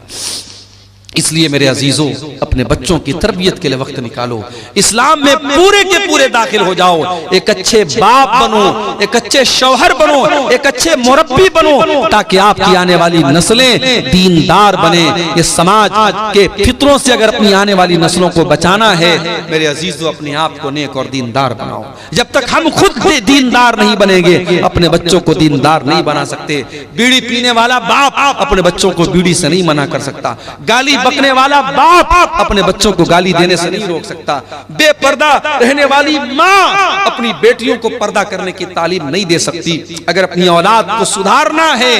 इसलिए मेरे अजीजों, अपने बच्चों की तरबियत के लिए वक्त निकालो। इस्लाम में पूरे के पूरे दाखिल हो जाओ। एक अच्छे बाप बनो, एक अच्छे शौहर बनो, एक अच्छे मुरब्बी बनो, ताकि आपकी आने वाली नस्लें दीनदार बने। ये समाज के फितरों से अगर अपनी आने वाली नस्लों को बचाना है, मेरे अजीजों, अपने आप को नेक और दीनदार बनाओ। जब तक हम खुद दीनदार नहीं बनेंगे, अपने बच्चों को दीनदार नहीं बना सकते। बीड़ी पीने वाला बाप अपने बच्चों को बीड़ी से नहीं मना कर सकता। गाली बकने वाला बाप अपने बच्चों को गाली देने से नहीं रोक सकता। बेपर्दा रहने वाली माँ अपनी बेटियों को पर्दा करने की तालीम नहीं दे सकती। अगर अपनी औलाद को सुधारना है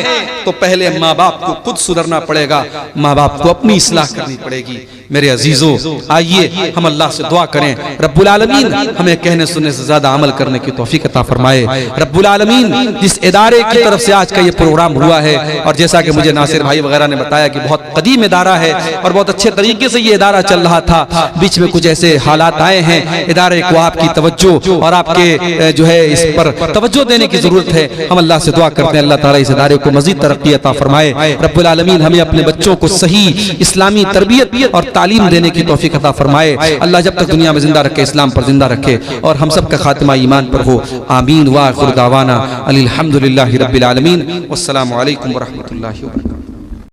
तो पहले माँ बाप को खुद सुधरना पड़ेगा, माँ बाप को अपनी इस्लाह करनी पड़ेगी। मेरे अजीजों, आइए हम अल्लाह से दुआ करें, रब्बुल आलमीन हमें कहने सुनने से ज्यादा अमल करने की तौफीक अता फरमाए। रब्बुल आलमीन जिस इदारे की तरफ से आज का ये प्रोग्राम हुआ है, और जैसा कि मुझे नासिर भाई वगैरह ने बताया कि बहुत कदीम इदारा है और बहुत अच्छे तरीके से ये इदारा चल रहा था, बीच में कुछ ऐसे हालात आए हैं, इदारे को आपकी तवज्जो और आपके जो है इस पर तवज्जो देने की जरूरत है। हम अल्लाह से दुआ करते हैं अल्लाह ताला इस इदारे को मजीद तरक्की अता फरमाए। रब्बुल आलमीन हमें अपने बच्चों को सही इस्लामी तरबियत और तालीम देने की तौफीक अता फरमाए। अल्लाह जब तक दुनिया में जिंदा रखे, इस्लाम पर जिंदा रखे और हम सब का खातिमा ईमान पर हो। आमीन व आखिर दावाना अनिल हम्दुलिल्लाहि रब्बिल आलमीन। वस्सलामु अलैकुम व रहमतुल्लाहि व बरकातुहू।